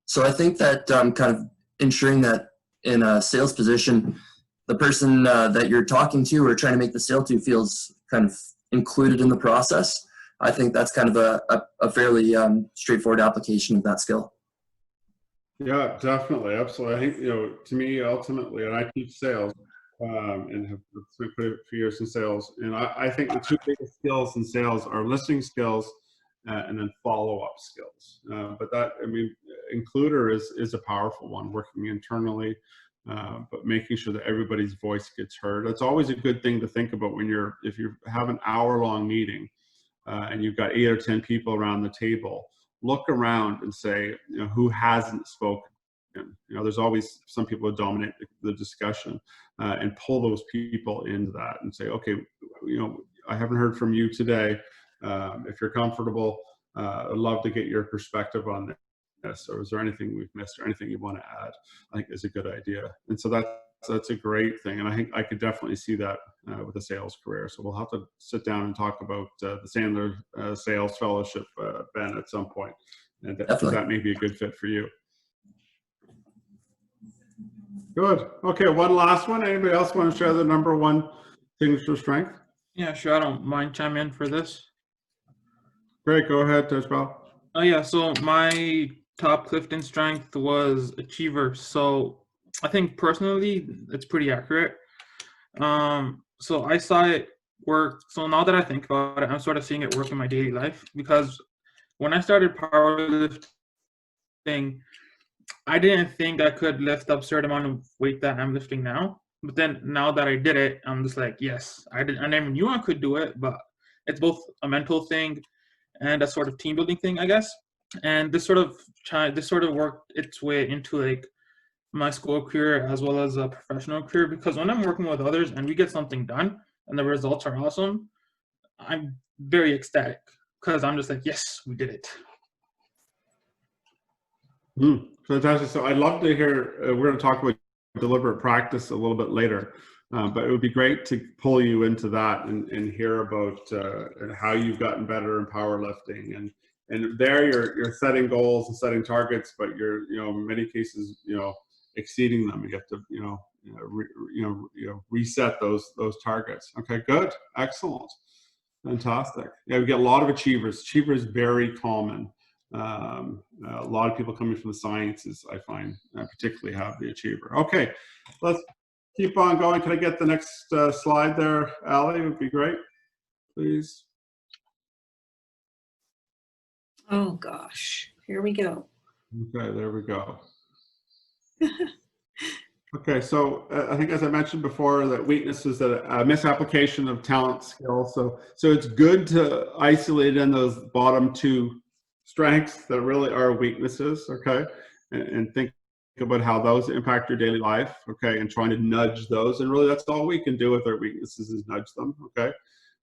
So I think that kind of ensuring that in a sales position, the person that you're talking to or trying to make the sale to feels kind of included in the process. I think that's kind of a fairly straightforward application of that skill. Yeah, definitely, absolutely. I think, to me, ultimately, and I teach sales and have put a few years in sales, and I think the two biggest skills in sales are listening skills and then follow-up skills. But includer is a powerful one, working internally, but making sure that everybody's voice gets heard. That's always a good thing to think about if you have an hour-long meeting and you've got 8 or 10 people around the table. Look around and say, who hasn't spoken? There's always some people who dominate the discussion, and pull those people into that and say, okay, I haven't heard from you today. If you're comfortable, I'd love to get your perspective on this. Or is there anything we've missed or anything you want to add? I think is a good idea. And so that's a great thing. And I think I could definitely see that with a sales career. So we'll have to sit down and talk about the Sandler Sales Fellowship, Ben, at some point. And that may be a good fit for you. Good. Okay, one last one. Anybody else want to share the number one signature strength? Yeah, sure. I don't mind chiming in for this. Great. Go ahead, Tejpal. Oh, yeah. So my top Clifton strength was achiever. So I think personally, it's pretty accurate. So I saw it work. So now that I think about it, I'm sort of seeing it work in my daily life, because when I started powerlifting thing, I didn't think I could lift up a certain amount of weight that I'm lifting now. But then now that I did it, I'm just like, yes, I never knew I could do it, but it's both a mental thing and a sort of team building thing, I guess. And this sort of worked its way into like my school career as well as a professional career, because when I'm working with others and we get something done and the results are awesome, I'm very ecstatic because I'm just like, yes, we did it. Fantastic. So I'd love to hear, we're going to talk about deliberate practice a little bit later, but it would be great to pull you into that and hear about how you've gotten better in powerlifting. And there you're setting goals and setting targets, but you're, in many cases, exceeding them. You have to, reset those targets. Okay, good. Excellent. Fantastic. Yeah, we get a lot of achievers. Achievers very common. A lot of people coming from the sciences, I find, particularly have the achiever. Okay, let's keep on going. Can I get the next slide there, Ali? Would be great, please. Oh gosh, here we go. Okay, there we go. Okay, so I think, as I mentioned before, that weakness is a misapplication of talent skill. So it's good to isolate in those bottom two strengths that really are weaknesses, okay, and think about how those impact your daily life, okay, and trying to nudge those. And really, that's all we can do with our weaknesses is nudge them, okay.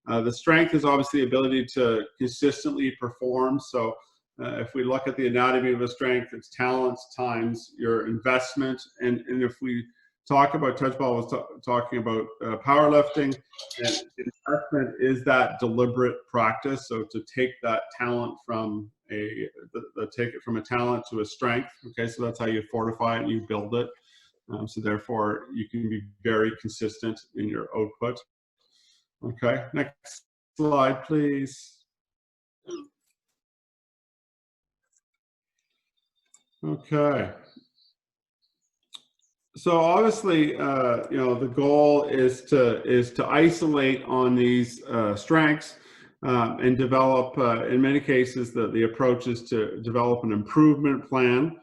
The strength is obviously the ability to consistently perform. So if we look at the anatomy of a strength, it's talents times your investment. And if we talk about, Tejpal was talking about powerlifting, and investment is that deliberate practice. So to take that talent from take it from a talent to a strength. Okay, so that's how you fortify it and you build it. So therefore, you can be very consistent in your output. Okay, next slide, please. Okay. So obviously, the goal is to isolate on these strengths and develop. In many cases, the approach is to develop an improvement plan.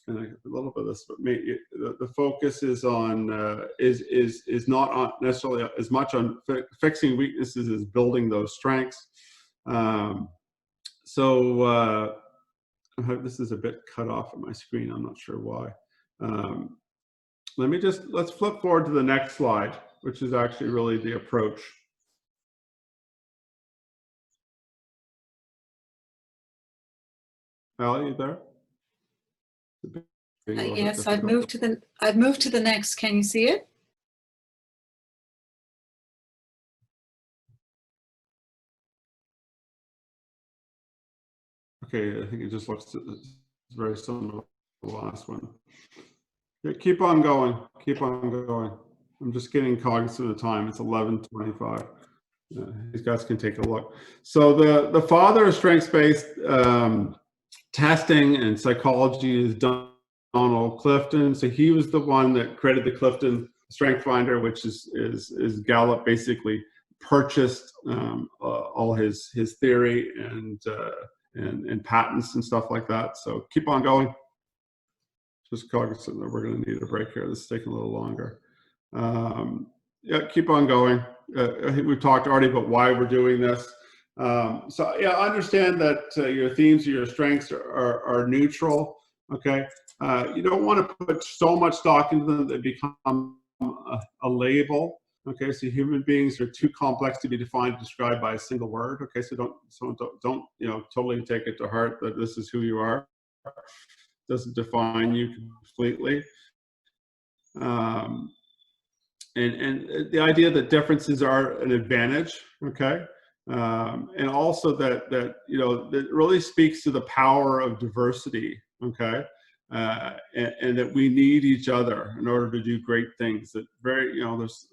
And a little bit of this, but the focus is on is not on necessarily as much on fixing weaknesses as building those strengths. This is a bit cut off on my screen. I'm not sure why. Let's flip forward to the next slide, which is actually really the approach. Ali, you there? Yes, I've moved to the next. Can you see it? Okay, I think it just looks very similar to the last one. Yeah, keep on going. Keep on going. I'm just getting cognizant of the time. It's 11:25. These guys can take a look. So the father of strengths-based testing and psychology is Donald Clifton. So he was the one that created the Clifton Strength Finder, which is Gallup basically purchased all his theory and patents and stuff like that. So keep on going. Just cognizant that we're going to need a break here. This is taking a little longer. Yeah, keep on going. I think we've talked already about why we're doing this. So yeah, understand that your themes or your strengths are neutral. Okay, you don't want to put so much stock into them that they become a label. Okay, so human beings are too complex to be defined and described by a single word. Okay, so don't totally take it to heart that this is who you are. It doesn't define you completely. And the idea that differences are an advantage. Okay. And also that that really speaks to the power of diversity, okay, and that we need each other in order to do great things. That there's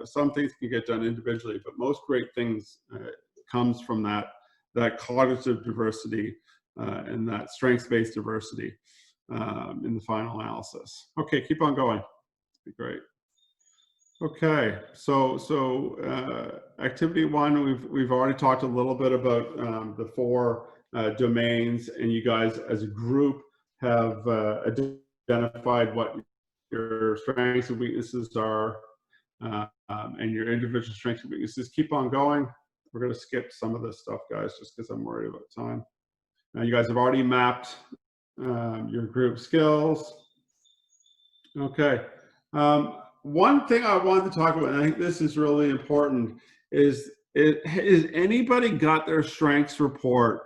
some things can get done individually, but most great things comes from that cognitive diversity and that strengths-based diversity in the final analysis. Okay, keep on going. That'd be great. Okay, so activity one, we've already talked a little bit about the 4 domains, and you guys as a group have identified what your strengths and weaknesses are, and your individual strengths and weaknesses. Keep on going. We're going to skip some of this stuff, guys, just because I'm worried about time. Now, you guys have already mapped your group skills. Okay. One thing I wanted to talk about, and I think this is really important, is anybody got their strengths report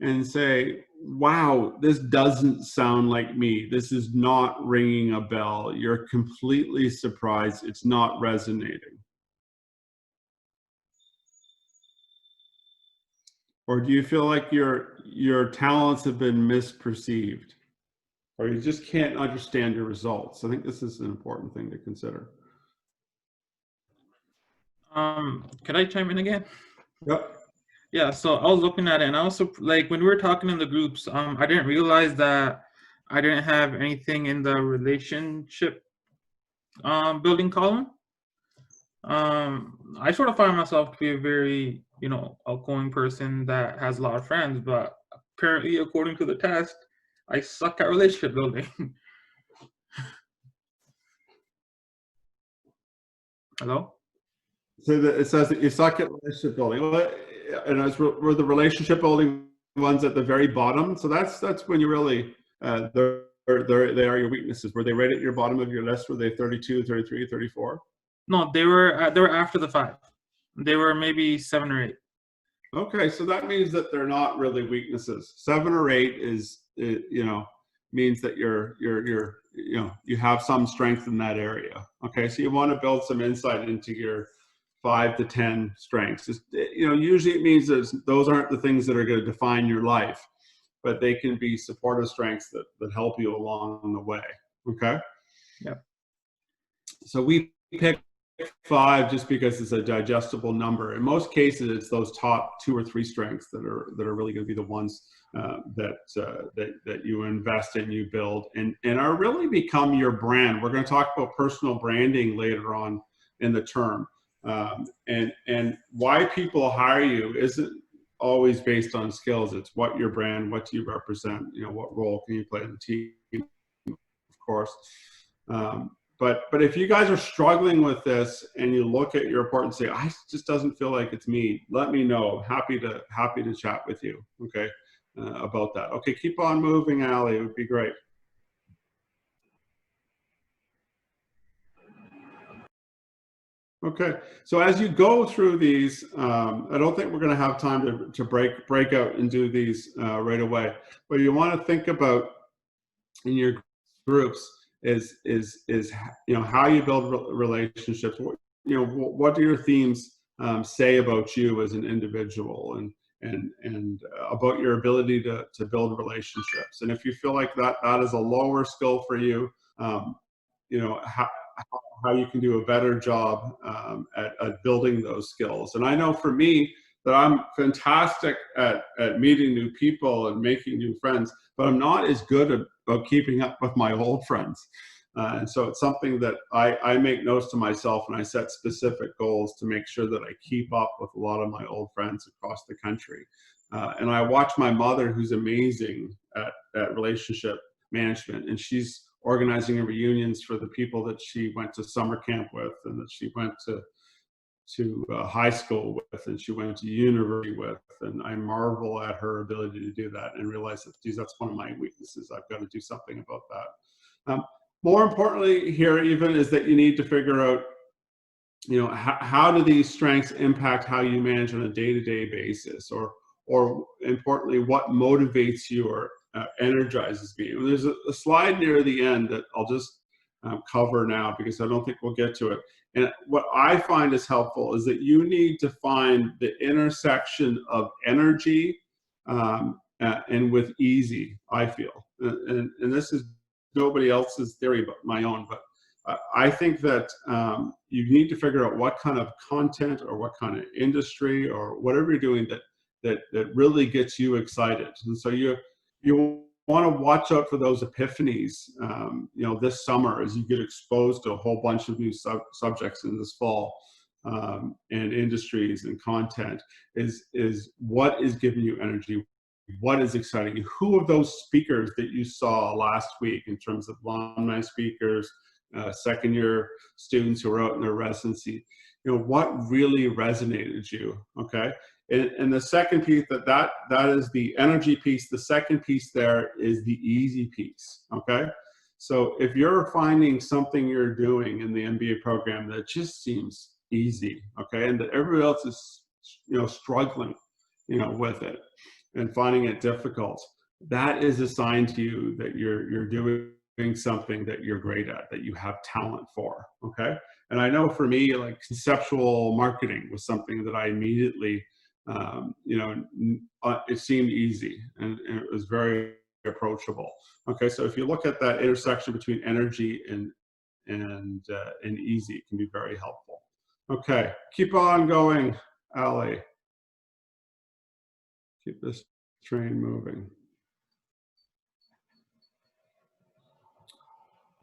and say, wow, this doesn't sound like me. This is not ringing a bell. You're completely surprised. It's not resonating. Or do you feel like your talents have been misperceived? Or you just can't understand your results? I think this is an important thing to consider. Can I chime in again? Yep. Yeah, so I was looking at it, and also, like, when we were talking in the groups, I didn't realize that I didn't have anything in the relationship building column. I sort of find myself to be a very, outgoing person that has a lot of friends, but apparently, according to the test, I suck at relationship building. Hello? So that it says that you suck at relationship building. Well, and were the relationship building ones at the very bottom? So that's when you really, they are your weaknesses. Were they right at your bottom of your list? Were they 32, 33, 34? No, they were after the 5. They were maybe 7 or 8. Okay, so that means that they're not really weaknesses. 7 or 8 is, means that you have some strength in that area. Okay, so you want to build some insight into your 5 to 10 strengths. Usually it means those aren't the things that are going to define your life, but they can be supportive strengths that help you along the way. Okay. Yeah. So we pick 5 just because it's a digestible number. In most cases, it's those top 2 or 3 strengths that are really going to be the ones that you invest in, you build, and are really become your brand. We're going to talk about personal branding later on in the term, and why people hire you isn't always based on skills. It's what your brand, what do you represent, what role can you play in the team, of course. But if you guys are struggling with this and you look at your report and say, I just doesn't feel like it's me, let me know. Happy to chat with you, okay, about that. Okay, keep on moving, Allie. It would be great. Okay, so as you go through these, I don't think we're going to have time to break out and do these right away. But you want to think about in your groups is how you build relationships. What do your themes say about you as an individual, and about your ability to build relationships. And if you feel like that is a lower skill for you, how you can do a better job at building those skills. And I know for me that I'm fantastic at meeting new people and making new friends, but I'm not as good about keeping up with my old friends. And so it's something that I make notes to myself, and I set specific goals to make sure that I keep up with a lot of my old friends across the country. And I watch my mother, who's amazing at relationship management, and she's organizing reunions for the people that she went to summer camp with, and that she went to high school with, and she went to university with. And I marvel at her ability to do that and realize that, geez, that's one of my weaknesses. I've got to do something about that. More importantly here even is that you need to figure out, how do these strengths impact how you manage on a day-to-day basis, or importantly, what motivates you or energizes me. And there's a slide near the end that I'll just cover now, because I don't think we'll get to it. And what I find is helpful is that you need to find the intersection of energy and with easy, I feel. And this is nobody else's theory but my own, but I think that you need to figure out what kind of content or what kind of industry or whatever you're doing that really gets you excited. And so you want to watch out for those epiphanies, this summer as you get exposed to a whole bunch of new subjects in this fall, and industries and content, is what is giving you energy, what is exciting you. Who of those speakers that you saw last week in terms of alumni speakers, second year students who are out in their residency, what really resonated you, okay? And the second piece, that is the energy piece. The second piece there is the easy piece, okay? So if you're finding something you're doing in the MBA program that just seems easy, okay, and that everybody else is, struggling, with it and finding it difficult, that is a sign to you that you're doing something that you're great at, that you have talent for, okay? And I know for me, like conceptual marketing was something that I immediately, it seemed easy and it was very approachable. Okay, so if you look at that intersection between energy and easy, it can be very helpful. Okay, keep on going, Ali. Keep this train moving.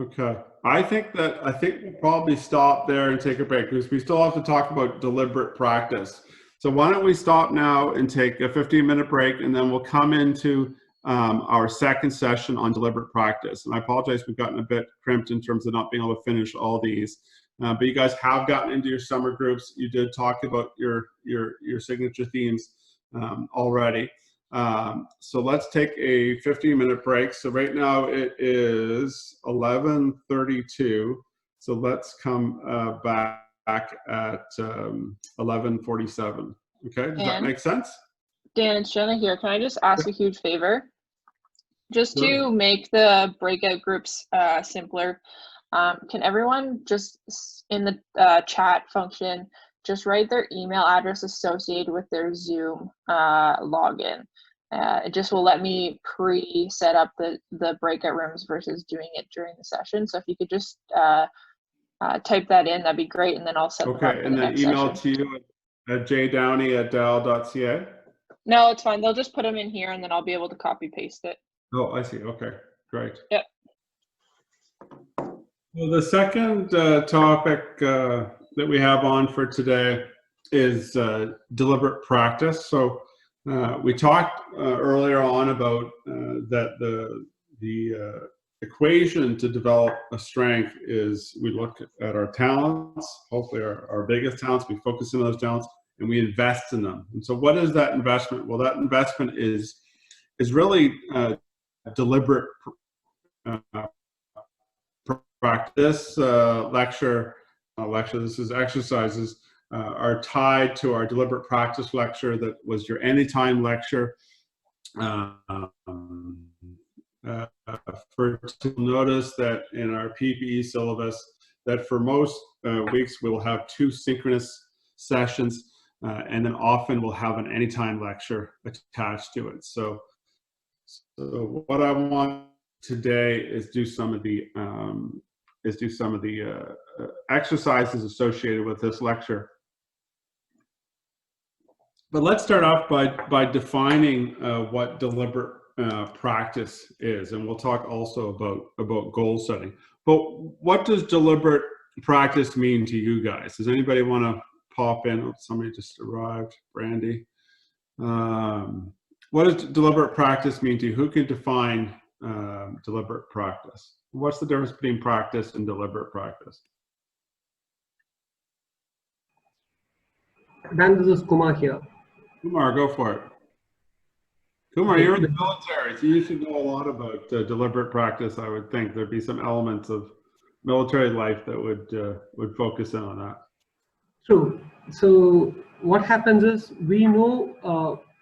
Okay, I think we'll probably stop there and take a break because we still have to talk about deliberate practice. So why don't we stop now and take a 15-minute break, and then we'll come into our second session on deliberate practice. And I apologize, we've gotten a bit crimped in terms of not being able to finish all these. But you guys have gotten into your summer groups. You did talk about your signature themes already. So let's take a 15-minute break. So right now it is 11:32. So let's come back at 11:47. Okay, does that make sense? Dan, it's Jenna here. Can I just ask a huge favor? Just Sure. to make the breakout groups simpler, can everyone just in the chat function just write their email address associated with their Zoom login? It just will let me pre-set up the breakout rooms versus doing it during the session. So if you could just type that in, that'd be great, and then I'll set them up for Okay, and the then next email session. to you at jdowney@dal.ca. No, it's fine. They'll just put them in here, and then I'll be able to copy paste it. Oh, I see. Okay, great. Yep. Well, the second topic that we have on for today is deliberate practice. So we talked earlier on about that the equation to develop a strength is we look at our talents, hopefully our biggest talents, we focus on those talents, and we invest in them. And so what is that investment? Well, that investment is really deliberate practice. This is exercises are tied to our deliberate practice lecture that was your anytime lecture. Notice that in our PPE syllabus that for most weeks we'll have 2 synchronous sessions, and then often we'll have an anytime lecture attached to it. So what I want today is do some of the exercises associated with this lecture. But let's start off by defining what deliberate practice is, and we'll talk also about goal setting. But what does deliberate practice mean to you guys? Does anybody want to pop in? Oh, somebody just arrived, Brandy. What does deliberate practice mean to you? Who can define deliberate practice? What's the difference between practice and deliberate practice? Dan, this is Kumar here. Kumar, go for it. Kumar, you're in the military, so you should know a lot about deliberate practice. I would think there'd be some elements of military life that would focus in on that. True. So what happens is we know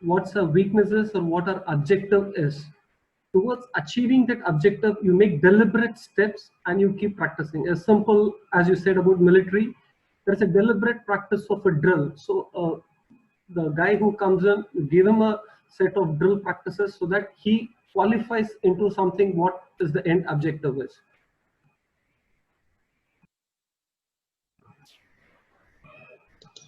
what's our weaknesses or what our objective is. Towards achieving that objective, you make deliberate steps and you keep practicing. As simple as you said about military, there's a deliberate practice of a drill. So the guy who comes in, you give him a set of drill practices so that he qualifies into something what is the end objective is.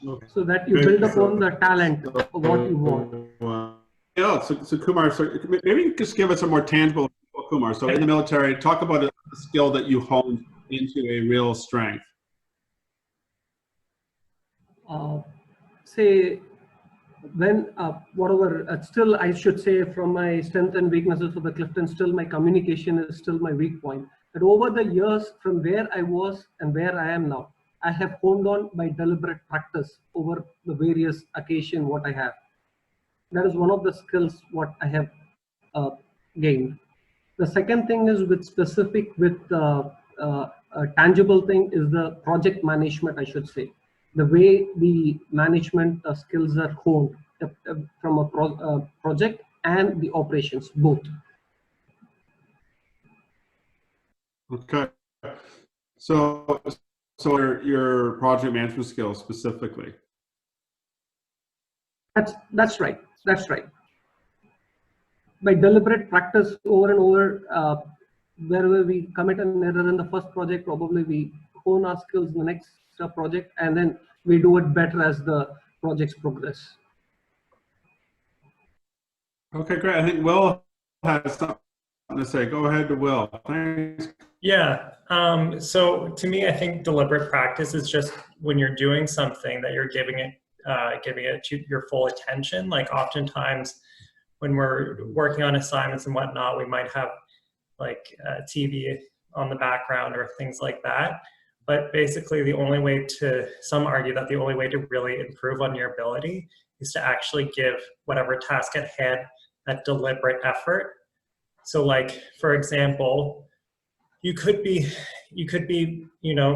Okay. So that you build upon the talent of what you want. else? So Kumar, so maybe you just give us a more tangible, Kumar. So in the military, talk about a skill that you honed into a real strength. Say when whatever still I should say from my strength and weaknesses of the Clifton, still my communication is still my weak point. But over the years, from where I was and where I am now, I have honed on by deliberate practice over the various occasion what I have. That is one of the skills what I have gained. The second thing is with specific with a tangible thing is the project management, I should say. The way the management skills are honed from a project and the operations, both. Okay. So your project management skills specifically. That's right. That's right. By deliberate practice over and over, wherever we commit an error in the first project, probably we hone our skills in the next project, and then we do it better as the projects progress. Okay, great. I think Will has something to say. Go ahead to Will. Thanks. Yeah. So to me, I think deliberate practice is just when you're doing something that you're giving it your full attention. Like oftentimes when we're working on assignments and whatnot, we might have like TV on the background or things like that. But basically some argue that the only way to really improve on your ability is to actually give whatever task at hand that deliberate effort. So like, for example, you could be,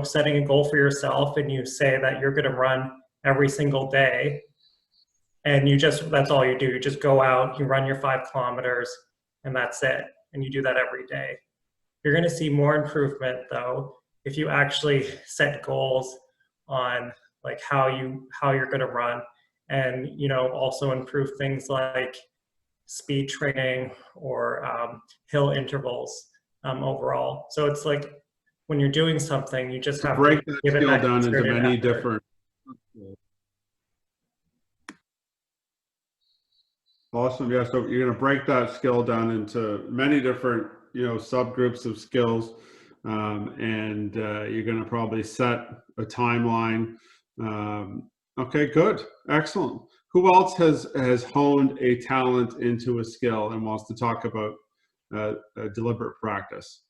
setting a goal for yourself and you say that you're going to run every single day. And that's all you do. You just go out, you run your 5 kilometers and that's it. And you do that every day. You're going to see more improvement though if you actually set goals on like how you're going to run, and also improve things like speed training or hill intervals overall. So it's like when you're doing something, you just have break to that give it skill that down into concerted many effort. different. Awesome. Yeah. So you're going to break that skill down into many different, subgroups of skills, and you're going to probably set a timeline. Okay, good. Excellent. Who else has honed a talent into a skill and wants to talk about deliberate practice?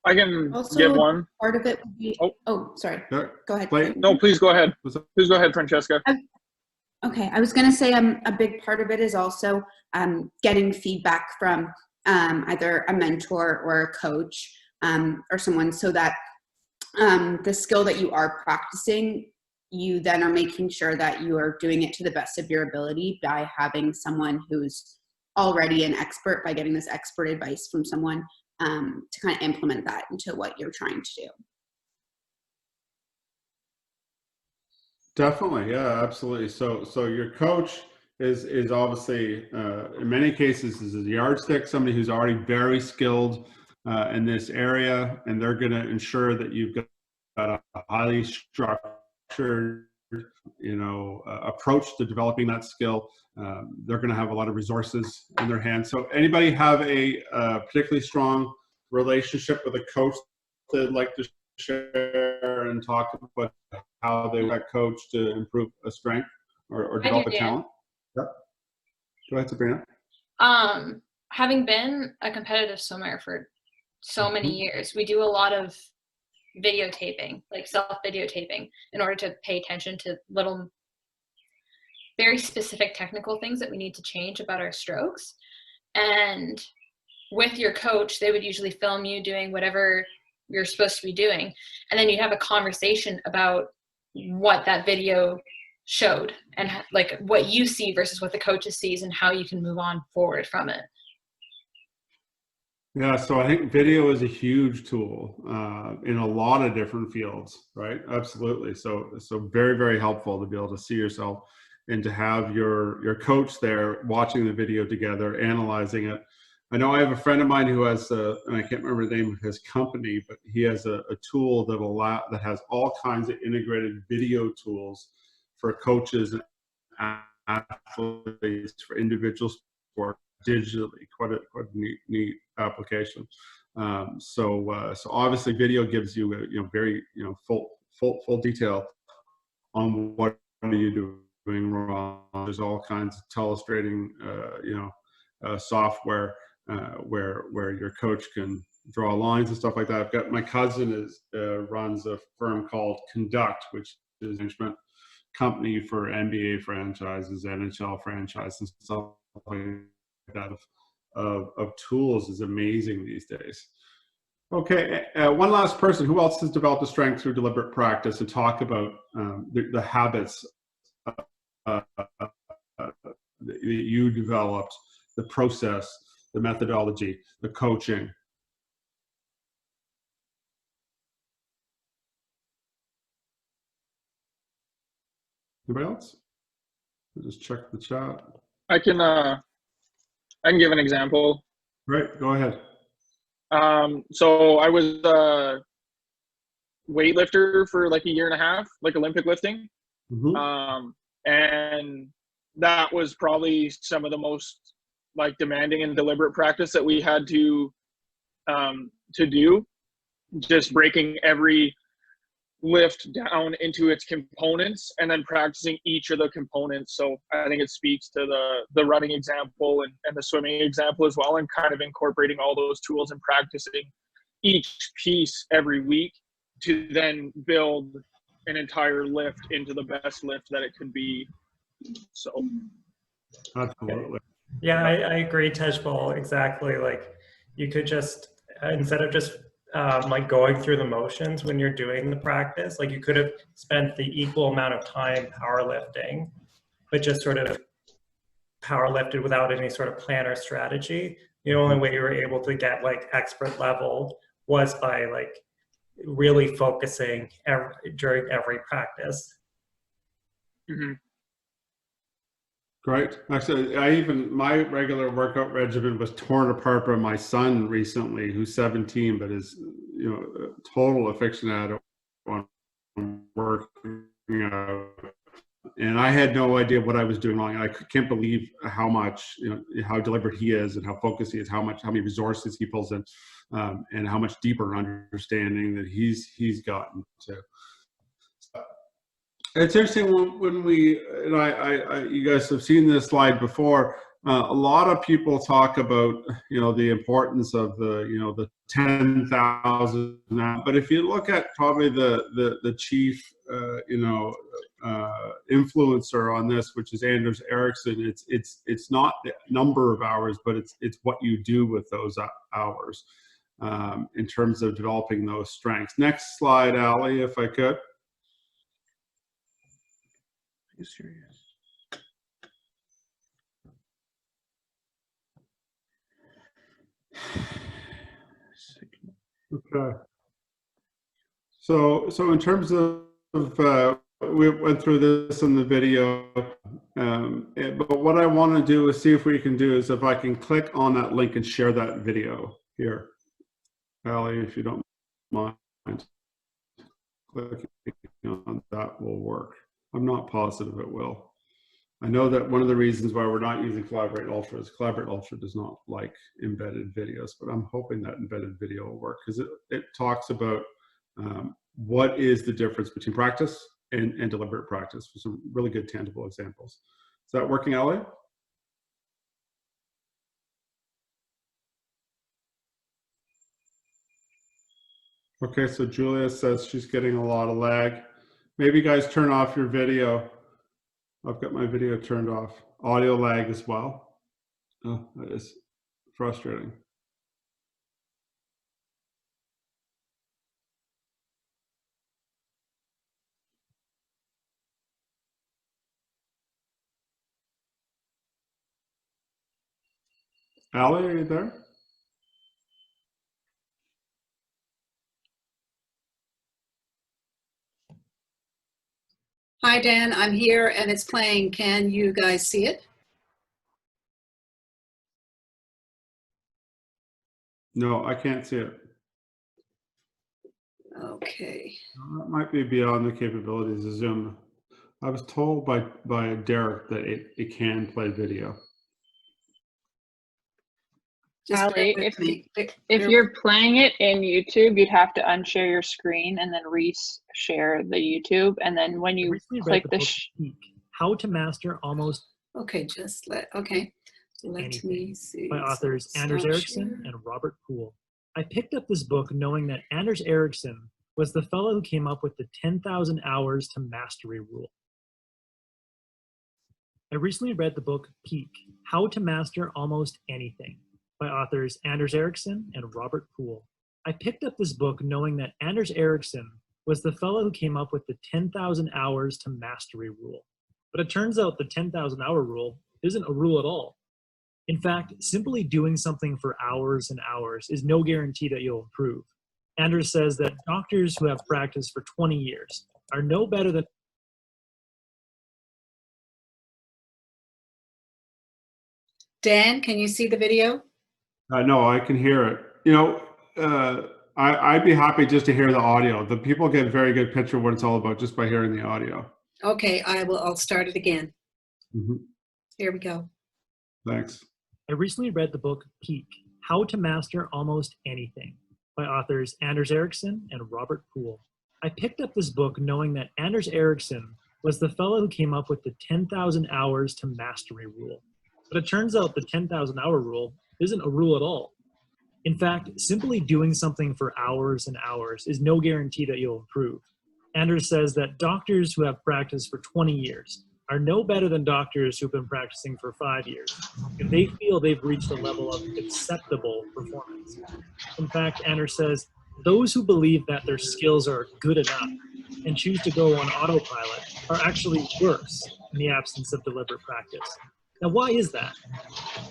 I can Also, give one. part of it would be. Oh, sorry. Yeah. Go ahead. No, please go ahead. Please go ahead, Francesca. Okay, I was going to say a big part of it is also getting feedback from either a mentor or a coach or someone, so that the skill that you are practicing, you then are making sure that you are doing it to the best of your ability by having someone who's already an expert, by getting this expert advice from someone to kind of implement that into what you're trying to do. Definitely, yeah, absolutely. So your coach is obviously in many cases is a yardstick, somebody who's already very skilled in this area, and they're going to ensure that you've got a highly structured, approach to developing that skill. They're going to have a lot of resources in their hands. So anybody have a particularly strong relationship with a coach they'd like to share and talk about how they got coached to improve a strength or develop a talent? Yep. Go ahead, Sabrina. Having been a competitive swimmer for so many years, we do a lot of videotaping, like self-videotaping, in order to pay attention to little, very specific technical things that we need to change about our strokes. And with your coach, they would usually film you doing whatever you're supposed to be doing, and then you'd have a conversation about what that video showed and like what you see versus what the coach sees and how you can move on forward from it. Yeah, so I think video is a huge tool in a lot of different fields, right? Absolutely. So very, very helpful to be able to see yourself and to have your coach there watching the video together, analyzing it. I know I have a friend of mine who has, and I can't remember the name of his company, but he has a tool that has all kinds of integrated video tools for coaches and athletes, for individual sport digitally. Quite a neat application. So obviously video gives you very full detail on what are you doing wrong. There's all kinds of telestrating software where your coach can draw lines and stuff like that. I've got my cousin runs a firm called Conduct, which is a management company for NBA franchises, NHL franchises, and stuff like that. Of tools is amazing these days. Okay, one last person. Who else has developed a strength through deliberate practice, and talk about the habits that you developed, the process, the methodology, the coaching? Anybody else? I'll just check the chat. I can give an example. Right, go ahead. So I was a weightlifter for like a year and a half, like Olympic lifting. Mm-hmm. And that was probably some of the most like demanding and deliberate practice that we had to do, just breaking every lift down into its components and then practicing each of the components. So I think it speaks to the running example and the swimming example as well, and kind of incorporating all those tools and practicing each piece every week to then build an entire lift into the best lift that it could be. So absolutely. Yeah, I agree, Tejpal, exactly. Like you could just, instead of just like going through the motions when you're doing the practice, like you could have spent the equal amount of time powerlifting, but just sort of powerlifted without any sort of plan or strategy. The only way you were able to get like expert level was by like really focusing during every practice. Mm-hmm. Great. Actually, my regular workout regimen was torn apart by my son recently, who's 17, but is a total aficionado on working out. And I had no idea what I was doing wrong. I can't believe how much, how deliberate he is, and how focused he is, how many resources he pulls in, and how much deeper understanding that he's gotten to. It's interesting when you guys have seen this slide before. A lot of people talk about the importance of the 10,000. But if you look at probably the chief influencer on this, which is Anders Ericsson, it's not the number of hours, but it's what you do with those hours in terms of developing those strengths. Next slide, Ali, if I could. Are you serious? Okay. So in terms of we went through this in the video, but what I want to do is see if we can do is if I can click on that link and share that video here. Ali, if you don't mind, clicking on that will work. I'm not positive it will. I know that one of the reasons why we're not using Collaborate Ultra is Collaborate Ultra does not like embedded videos, but I'm hoping that embedded video will work because it talks about what is the difference between practice and deliberate practice with some really good tangible examples. Is that working, Ali? Okay, so Julia says she's getting a lot of lag. Maybe you guys turn off your video. I've got my video turned off. Audio lag as well. Oh, that is frustrating. Ali, are you there? Hi, Dan. I'm here and it's playing. Can you guys see it? No, I can't see it. Okay. That might be beyond the capabilities of Zoom. I was told by Derek that it can play video. Ali, if you're playing it in YouTube, you'd have to unshare your screen and then re-share the YouTube, and then when you click the How to Master Almost Okay, let me see. by authors Anders Ericsson and Robert Poole. I picked up this book knowing that Anders Ericsson was the fellow who came up with the 10,000 hours to mastery rule. I recently read the book Peak, How to Master Almost Anything by authors Anders Ericsson and Robert Poole. I picked up this book knowing that Anders Ericsson was the fellow who came up with the 10,000 hours to mastery rule. But it turns out the 10,000 hour rule isn't a rule at all. In fact, simply doing something for hours and hours is no guarantee that you'll improve. Anders says that doctors who have practiced for 20 years are no better than Dan, can you see the video? No, I can hear it. You know, I'd be happy just to hear the audio. The people get a very good picture of what it's all about just by hearing the audio. Okay, I'll start it again. Mm-hmm. Here we go. Thanks. I recently read the book Peak, How to Master Almost Anything by authors Anders Ericsson and Robert Poole. I picked up this book knowing that Anders Ericsson was the fellow who came up with the 10,000 hours to mastery rule. But it turns out the 10,000 hour rule isn't a rule at all. In fact, simply doing something for hours and hours is no guarantee that you'll improve. Anders says that doctors who have practiced for 20 years are no better than doctors who've been practicing for 5 years if they feel they've reached a level of acceptable performance. In fact, Anders says those who believe that their skills are good enough and choose to go on autopilot are actually worse in the absence of deliberate practice. Now, why is that?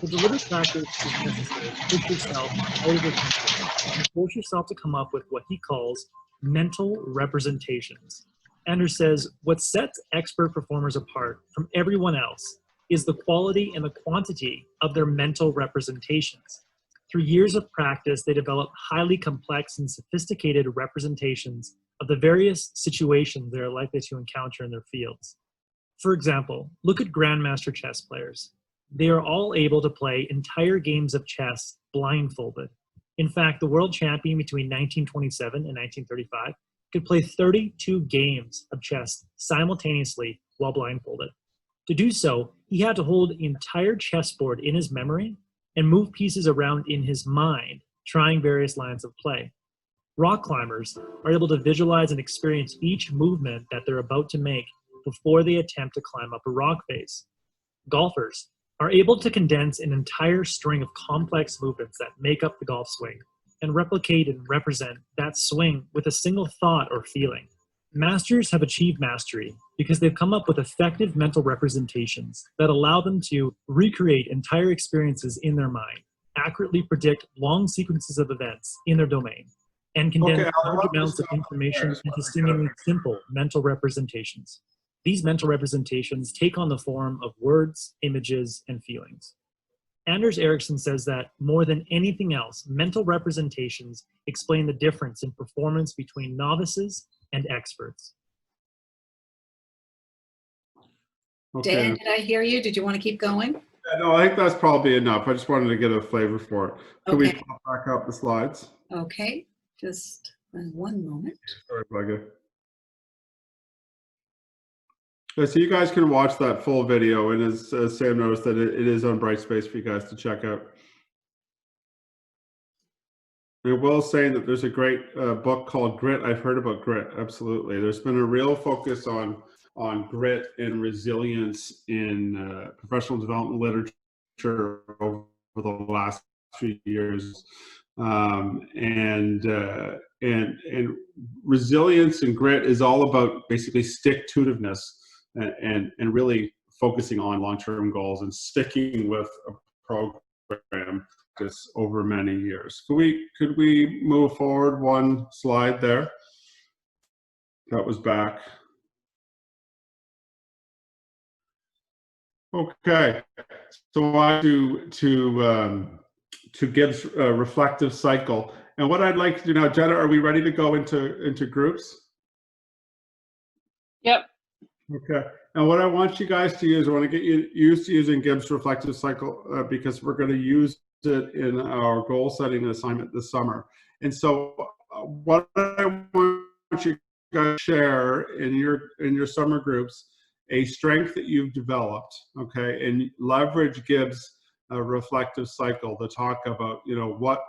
The deliberate practice is necessary to push yourself out of your comfort zone and force yourself to come up with what he calls mental representations. Anders says what sets expert performers apart from everyone else is the quality and the quantity of their mental representations. Through years of practice, they develop highly complex and sophisticated representations of the various situations they are likely to encounter in their fields. For example, look at grandmaster chess players. They are all able to play entire games of chess blindfolded. In fact, the world champion between 1927 and 1935 could play 32 games of chess simultaneously while blindfolded. To do so, he had to hold the entire chessboard in his memory and move pieces around in his mind, trying various lines of play. Rock climbers are able to visualize and experience each movement that they're about to make before they attempt to climb up a rock face. Golfers are able to condense an entire string of complex movements that make up the golf swing and replicate and represent that swing with a single thought or feeling. Masters have achieved mastery because they've come up with effective mental representations that allow them to recreate entire experiences in their mind, accurately predict long sequences of events in their domain, and condense large amounts of information into seemingly simple mental representations. These mental representations take on the form of words, images, and feelings. Anders Ericsson says that more than anything else, mental representations explain the difference in performance between novices and experts. Okay. Dan, did I hear you? Did you want to keep going? Yeah, no, I think that's probably enough. I just wanted to get a flavor for it. Can we Okay. pop back up the slides? Okay, just one moment. Sorry, Bugger. Yeah, so you guys can watch that full video, and as Sam noticed, that it is on Brightspace for you guys to check out. And Will's saying that there's a great book called Grit. I've heard about Grit, absolutely. There's been a real focus on grit and resilience in professional development literature over the last few years. And resilience and grit is all about basically stick-to-itiveness and really focusing on long-term goals and sticking with a program just over many years. Could we move forward one slide there? That was back. Okay, so I want to give a reflective cycle. And what I'd like to do now, Jenna, are we ready to go into groups? Yep. Okay. And what I want you guys to use, I want to get you used to using Gibbs reflective cycle because we're going to use it in our goal setting assignment this summer. And so what I want you guys to share in your summer groups, a strength that you've developed, okay, and leverage Gibbs reflective cycle to talk about, what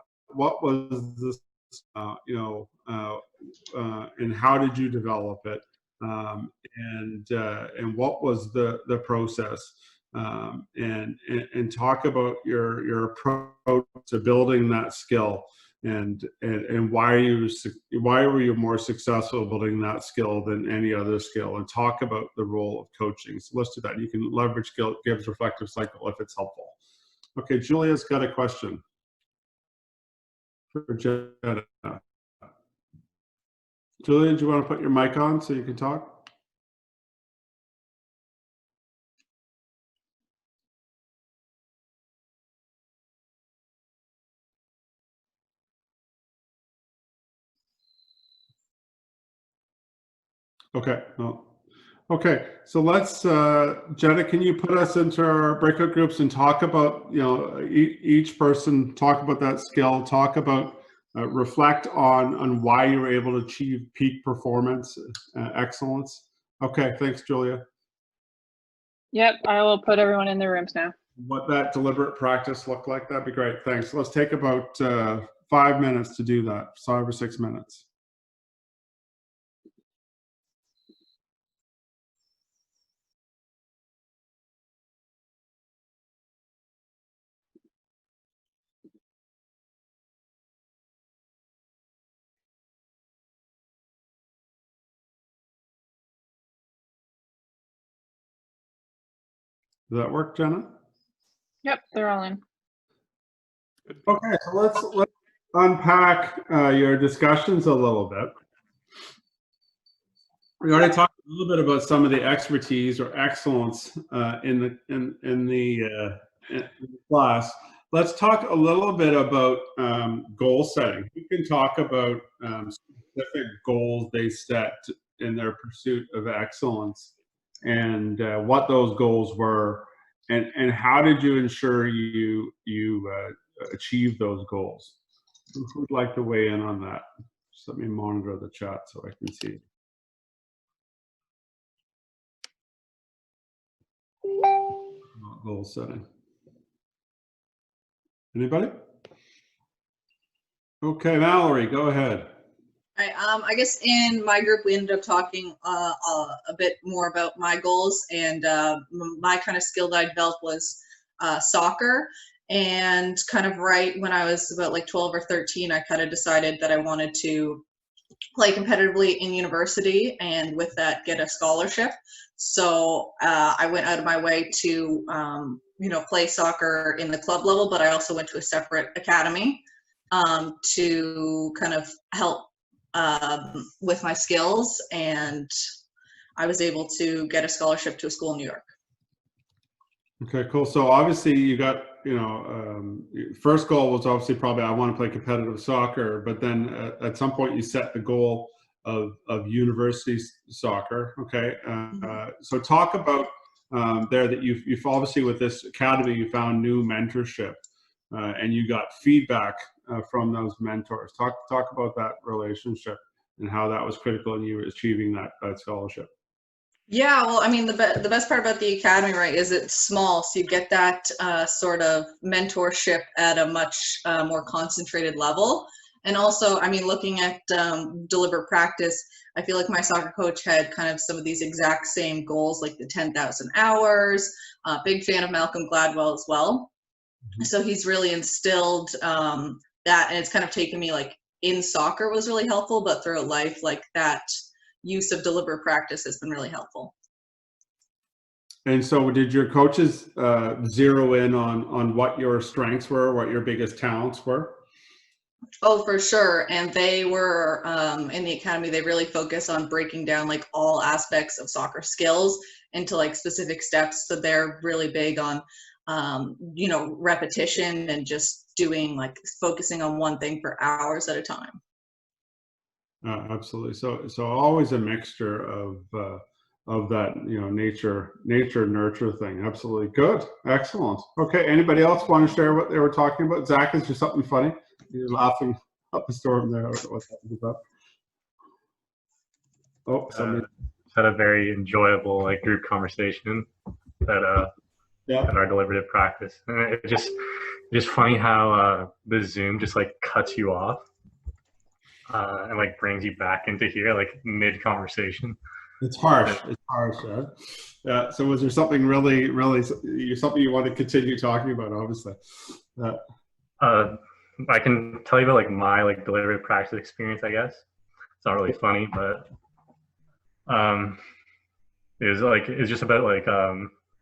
was this, and how did you develop it? And what was the process, and talk about your approach to building that skill, and why were you more successful building that skill than any other skill, and talk about the role of coaching. So let's do that. You can leverage Gibbs reflective cycle if it's helpful. Okay, Julia's got a question for Jenna. Julia, do you want to put your mic on so you can talk? Okay. No. Okay. So let's, Jenna, can you put us into our breakout groups and talk about, each person talk about that skill, talk about, reflect on why you were able to achieve peak performance, excellence. Okay. Thanks, Julia. Yep, I will put everyone in their rooms now. What that deliberate practice looked like, that'd be great. Thanks. Let's take about 5 minutes to do that, 5 or 6 minutes. Does that work, Jenna? Yep, they're all in. Okay, so let's unpack your discussions a little bit. We already talked a little bit about some of the expertise or excellence in the class. Let's talk a little bit about goal setting. You can talk about specific goals they set in their pursuit of excellence, and what those goals were, and how did you ensure you achieve those goals? Who'd like to weigh in on that? Just let me monitor the chat so I can see. Goal setting. Anybody? Okay, Mallory, go ahead. All right, I guess in my group we ended up talking a bit more about my goals, and my kind of skill that I developed was soccer. And kind of right when I was about like 12 or 13, I kind of decided that I wanted to play competitively in university, and with that get a scholarship. So I went out of my way to play soccer in the club level, but I also went to a separate academy to kind of help with my skills, and I was able to get a scholarship to a school in New York. Okay, cool. So obviously you got, first goal was obviously probably I want to play competitive soccer, but then at some point you set the goal of university soccer. Okay, so talk about there that you've obviously with this academy you found new mentorship, and you got feedback from those mentors. Talk about that relationship and how that was critical in you achieving that scholarship. Yeah, well, I mean, the best part about the academy, right, is it's small, so you get that sort of mentorship at a much more concentrated level. And also, I mean, looking at deliberate practice, I feel like my soccer coach had kind of some of these exact same goals, like the 10,000 hours. Big fan of Malcolm Gladwell as well. So he's really instilled that, and it's kind of taken me, like, in soccer was really helpful, but throughout life, like, that use of deliberate practice has been really helpful. And so did your coaches zero in on what your strengths were, what your biggest talents were? Oh, for sure. And they were, in the academy, they really focus on breaking down like all aspects of soccer skills into like specific steps. So they're really big on, repetition and just doing like focusing on one thing for hours at a time. Absolutely. So always a mixture of that, you know, nature nurture thing. Absolutely. Good. Excellent. Okay. Anybody else want to share what they were talking about? Zach, is there something funny? You're laughing up a storm there. I don't know what that was about. Oh, somebody. Had a very enjoyable like group conversation at at our deliberative practice. And it just funny how the Zoom just like cuts you off and like brings you back into here like mid conversation. It's harsh. It's harsh. Yeah. So was there something really something you want to continue talking about? Obviously. I can tell you about like my like deliberative practice experience. I guess it's not really funny, but it's just about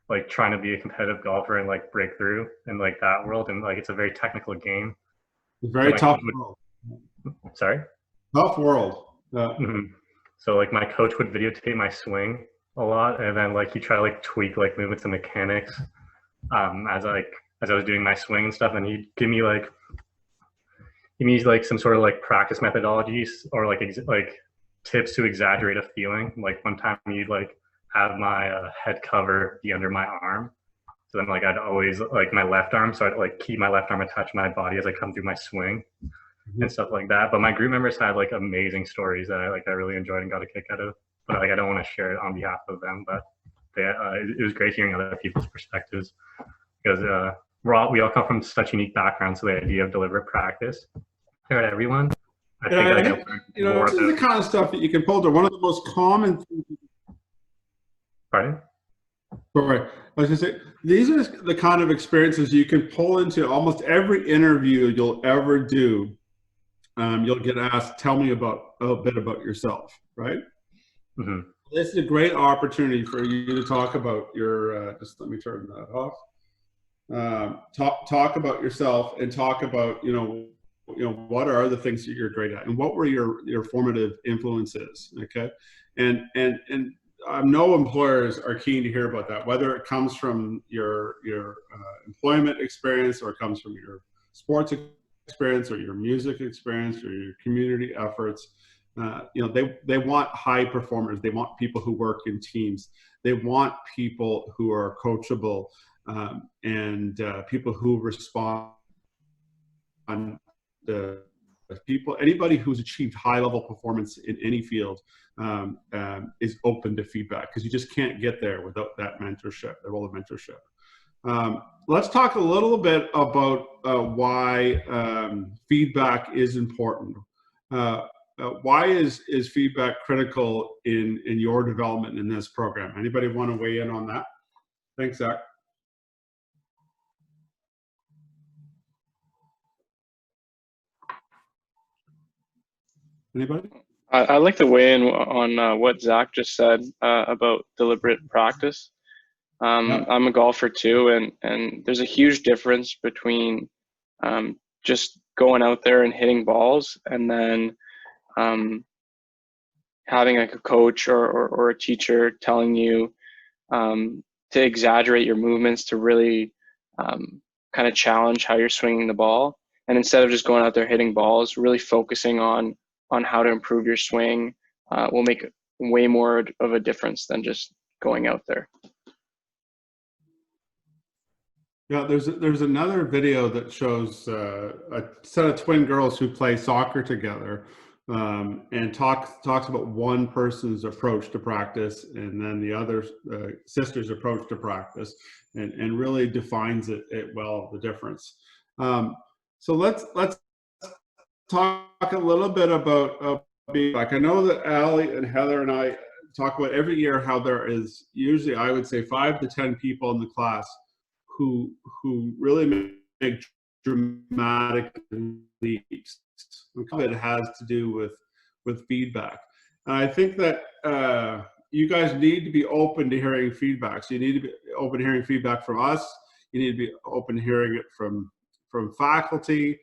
like trying to be a competitive golfer and like break through in like that world, and like it's a very technical game. It's very tough world. Sorry? Tough world. So like my coach would videotape my swing a lot, and then like he try to like tweak like movements and mechanics as I was doing my swing and stuff, and he'd give me like some sort of like practice methodologies or like tips to exaggerate a feeling. Like one time he'd like have my head cover be under my arm, so then like I'd always like my left arm, so I'd like keep my left arm attached to my body as I come through my swing and stuff like that. But my group members had like amazing stories that I really enjoyed and got a kick out of, but like I don't want to share it on behalf of them, but it was great hearing other people's perspectives, because we all come from such unique backgrounds, so the idea of deliberate practice at everyone. I think you know, this is the kind of stuff that you can pull to. One of the most common things. Pardon? Sorry, I was going to say, these are the kind of experiences you can pull into almost every interview you'll ever do. You'll get asked, tell me a bit about yourself, right? Mm-hmm. This is a great opportunity for you to talk about your, just let me turn that off. Talk about yourself and talk about, you know, what are the things that you're great at and what were your formative influences, okay? And I know employers are keen to hear about that, whether it comes from your employment experience or it comes from your sports experience or your music experience or your community efforts. You know, they want high performers. They want people who work in teams. They want people who are coachable and people who respond to people. Anybody who's achieved high level performance in any field is open to feedback, because you just can't get there without that mentorship, the role of mentorship. Let's talk a little bit about why feedback is important. Why is feedback critical in your development in this program? Anybody want to weigh in on that? Thanks, Zach. Anybody? I'd like to weigh in on what Zach just said about deliberate practice. I'm a golfer too, and there's a huge difference between just going out there and hitting balls and then having like a coach or a teacher telling you to exaggerate your movements to really kind of challenge how you're swinging the ball. And instead of just going out there hitting balls, really focusing on how to improve your swing will make way more of a difference than just going out there. Yeah, there's another video that shows a set of twin girls who play soccer together, and talks about one person's approach to practice and then the other sister's approach to practice, and really defines it well, the difference. So let's talk a little bit about feedback. I know that Allie and Heather and I talk about every year how there is usually, I would say, 5 to 10 people in the class who really make dramatic leaps. It has to do with feedback. And I think that you guys need to be open to hearing feedback. So you need to be open to hearing feedback from us. You need to be open to hearing it from faculty.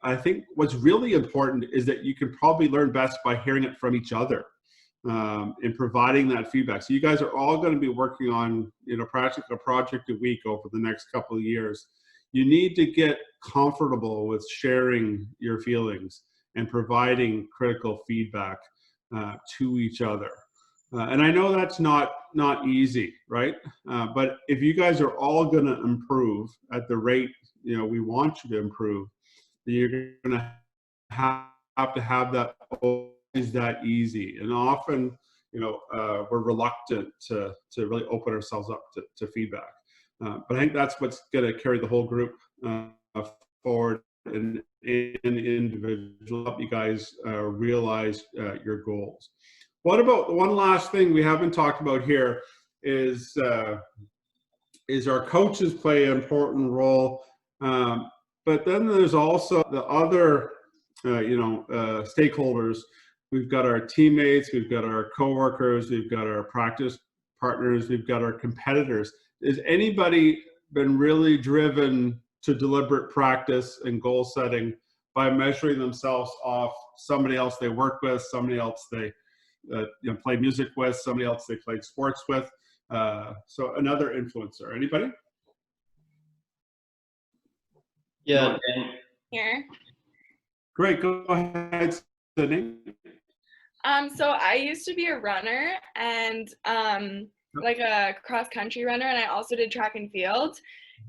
I think what's really important is that you can probably learn best by hearing it from each other and providing that feedback. So you guys are all going to be working on, you know, practically a project a week over the next couple of years. You need to get comfortable with sharing your feelings and providing critical feedback to each other. And I know that's not easy, right? But if you guys are all going to improve at the rate we want you to improve, then you're going to have to have that always that easy. And often, we're reluctant to really open ourselves up to feedback. But I think that's what's going to carry the whole group forward and individual, help you guys realize your goals. What about one last thing we haven't talked about here is our coaches play an important role, but then there's also the other stakeholders. We've got our teammates, we've got our coworkers, we've got our practice partners, we've got our competitors. Has anybody been really driven to deliberate practice and goal setting by measuring themselves off somebody else they work with, somebody else they play music with, somebody else they played sports with? So another influencer. Anybody? Yeah. Here. Great. Go ahead, Sydney. So I used to be a runner and like a cross country runner, and I also did track and field.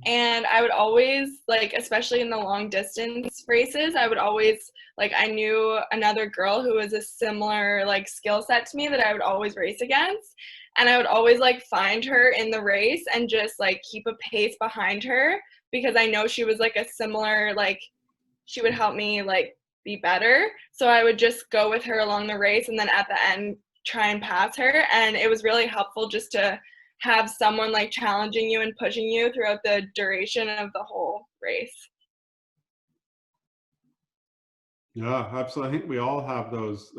And I would always, like, especially in the long distance races, I would always, like, I knew another girl who was a similar, like, skill set to me that I would always race against. And I would always, like, find her in the race and just, like, keep a pace behind her because I know she was, like, a similar, like, she would help me, like, be better. So I would just go with her along the race and then at the end try and pass her. And it was really helpful just to have someone like challenging you and pushing you throughout the duration of the whole race. Yeah, absolutely. I think we all have those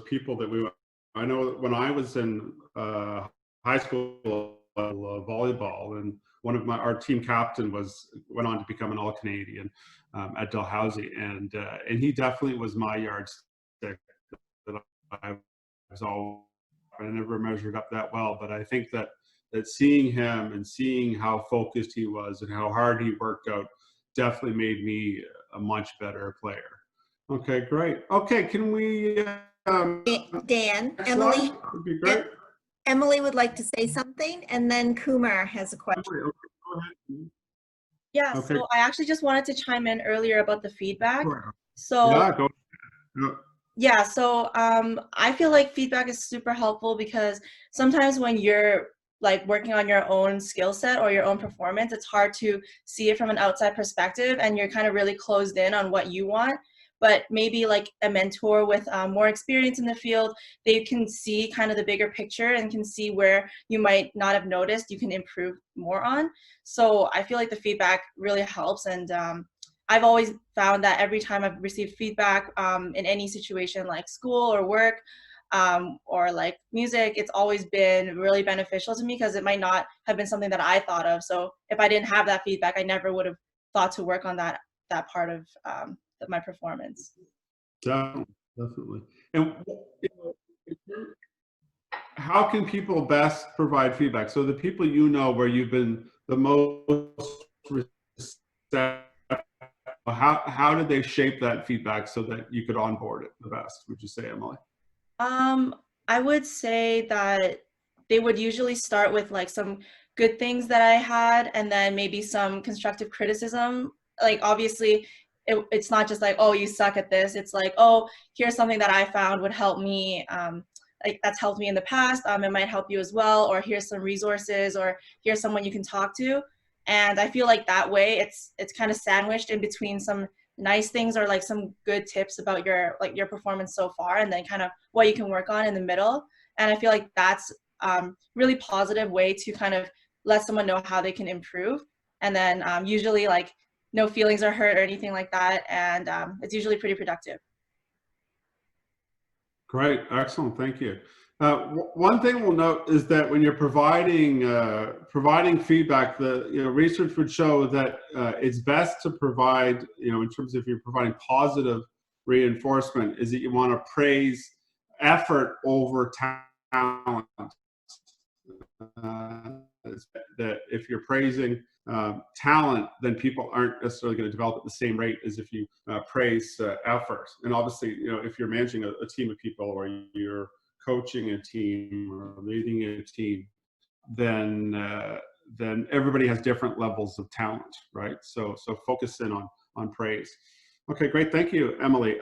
people that I know when I was in high school volleyball, and one of our team captain went on to become an All-Canadian at Dalhousie, and he definitely was my yardstick that I was all. I never measured up that well, but I think that seeing him and seeing how focused he was and how hard he worked out definitely made me a much better player. Okay, great. Okay, can we Dan, Emily, would be great. Emily would like to say something, and then Kumar has a question. Emily, okay, go ahead. Yeah, Okay. so I actually just wanted to chime in earlier about the feedback. Sure. So Yeah, go. yeah, so I feel like feedback is super helpful because sometimes when you're like working on your own skill set or your own performance, it's hard to see it from an outside perspective and you're kind of really closed in on what you want. But maybe like a mentor with more experience in the field, they can see kind of the bigger picture and can see where you might not have noticed you can improve more on. So I feel like the feedback really helps, and I've always found that every time I've received feedback in any situation like school or work or like music, it's always been really beneficial to me because it might not have been something that I thought of. So if I didn't have that feedback, I never would have thought to work on that part of my performance. Definitely. And how can people best provide feedback? So the people where you've been the most receptive, how did they shape that feedback so that you could onboard it the best, would you say, Emily? I would say that they would usually start with like some good things that I had and then maybe some constructive criticism. Like obviously it's not just like, oh, you suck at this. It's like, oh, here's something that I found would help me. Like that's helped me in the past. It might help you as well. Or here's some resources, or here's someone you can talk to. And I feel like that way it's kind of sandwiched in between some nice things or like some good tips about your performance so far, and then kind of what you can work on in the middle. And I feel like that's really positive way to kind of let someone know how they can improve. And then usually like no feelings are hurt or anything like that, and it's usually pretty productive. Great, excellent, thank you. One thing we'll note is that when you're providing feedback, the research would show that it's best to provide, in terms of if you're providing positive reinforcement, is that you want to praise effort over talent. That if you're praising talent, then people aren't necessarily going to develop at the same rate as if you praise effort. And obviously, if you're managing a team of people or you're coaching a team or leading a team, then everybody has different levels of talent, right? So focus in on praise. Okay, great. Thank you, Emily.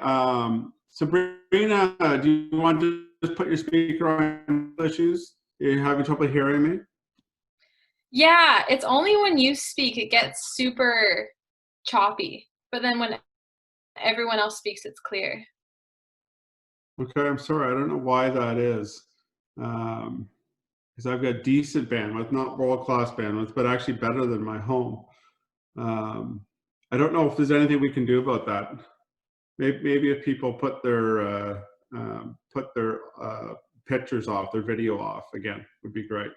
Sabrina, do you want to just put your speaker on issues? Are you having trouble hearing me? Yeah, it's only when you speak it gets super choppy, but then when everyone else speaks, it's clear. Okay, I'm sorry. I don't know why that is. Because I've got decent bandwidth, not world-class bandwidth, but actually better than my home. I don't know if there's anything we can do about that. Maybe if people put their pictures off, their video off again, would be great.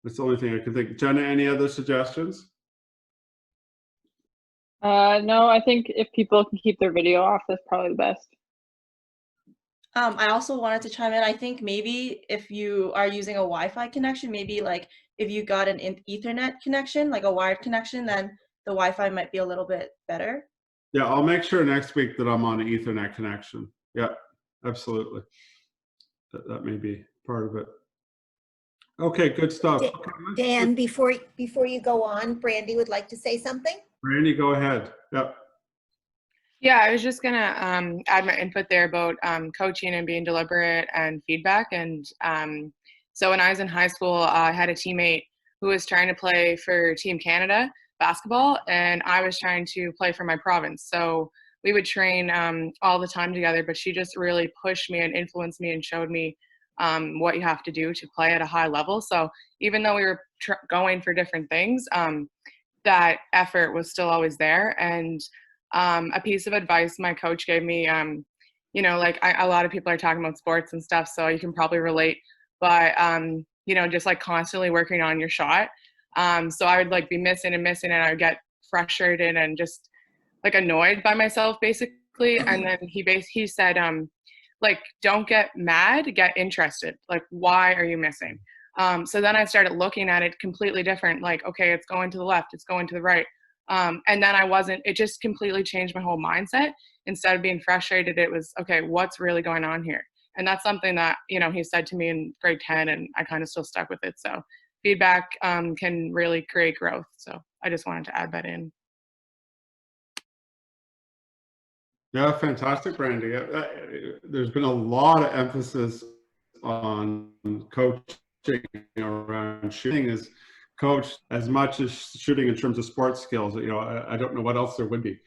That's the only thing I can think. Jenna, any other suggestions? No, I think if people can keep their video off, that's probably the best. I also wanted to chime in. I think maybe if you are using a Wi-Fi connection, maybe like if you got an Ethernet connection, like a wired connection, then the Wi-Fi might be a little bit better. Yeah, I'll make sure next week that I'm on an Ethernet connection. Yeah, absolutely. That may be part of it. Okay, good stuff. Dan, before you go on, Brandy would like to say something. Brandy, go ahead. Yep. Yeah, I was just gonna add my input there about coaching and being deliberate and feedback. And so when I was in high school, I had a teammate who was trying to play for Team Canada basketball, and I was trying to play for my province. So we would train all the time together, but she just really pushed me and influenced me and showed me what you have to do to play at a high level. So even though we were going for different things, that effort was still always there. And a piece of advice my coach gave me, you know, like a lot of people are talking about sports and stuff, so you can probably relate, but you know, just like constantly working on your shot. So I would like be missing and I would get frustrated and just like annoyed by myself basically. And then he said, like, don't get mad, get interested. Like, why are you missing? So then I started looking at it completely different. Like, okay, it's going to the left, it's going to the right. And then it just completely changed my whole mindset. Instead of being frustrated, it was, okay, what's really going on here? And that's something that, you know, he said to me in grade 10, and I kind of still stuck with it. So feedback can really create growth. So I just wanted to add that in. Yeah, fantastic, Brandy. There's been a lot of emphasis on coaching around shooting as coach as much as shooting in terms of sports skills. You know, I don't know what else there would be.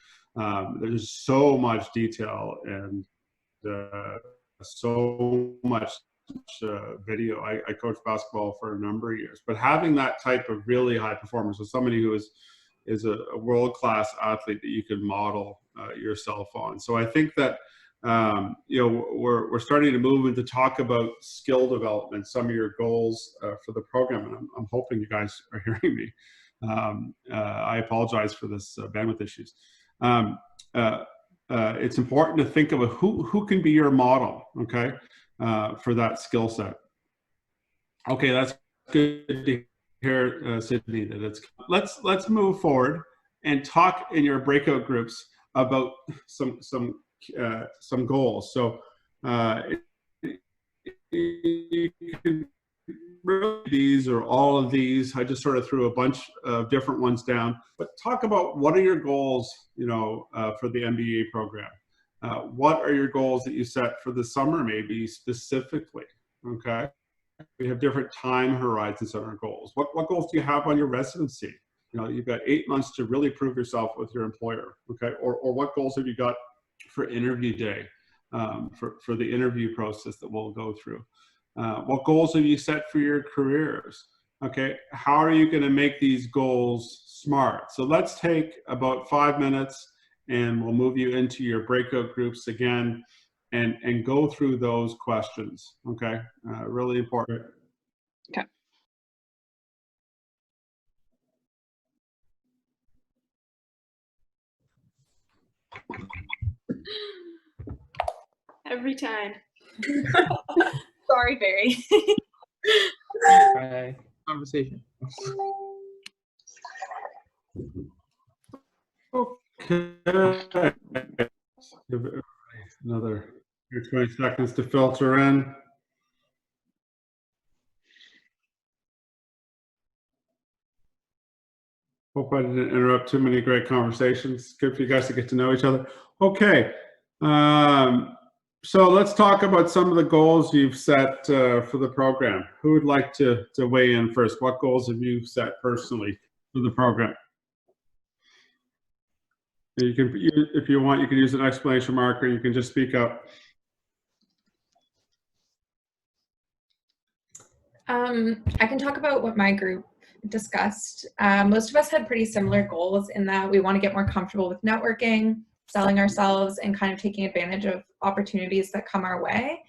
There's so much detail and so much video. I coached basketball for a number of years, but having that type of really high performance with somebody who is a world-class athlete that you can model yourself on. So I think that you know, we're starting to move into talk about skill development, some of your goals for the program, and I'm hoping you guys are hearing me. I apologize for this bandwidth issues. It's important to think of who can be your model, okay, for that skill set. Okay, that's good to hear, Sydney. That it's let's move forward and talk in your breakout groups about some goals. So you can really these or all of these. I just sort of threw a bunch of different ones down. But talk about what are your goals, you know, for the MBA program. What are your goals that you set for the summer, maybe specifically? Okay, we have different time horizons on our goals. What goals do you have on your residency? You know, you've got 8 months to really prove yourself with your employer. Okay, or what goals have you got for interview day, for the interview process that we'll go through? What goals have you set for your careers? Okay, how are you going to make these goals smart? So let's take about 5 minutes and we'll move you into your breakout groups again and go through those questions. Okay, really important. Okay. Every time. Sorry, Barry. Conversation. Okay. Give another 20 seconds to filter in. Hope I didn't interrupt too many great conversations. Good for you guys to get to know each other. Okay. So let's talk about some of the goals you've set for the program. Who would like to weigh in first? What goals have you set personally for the program? You can, if you want, you can use an exclamation mark, or you can just speak up. I can talk about what my group discussed. Most of us had pretty similar goals in that we want to get more comfortable with networking, selling ourselves, and kind of taking advantage of opportunities that come our way.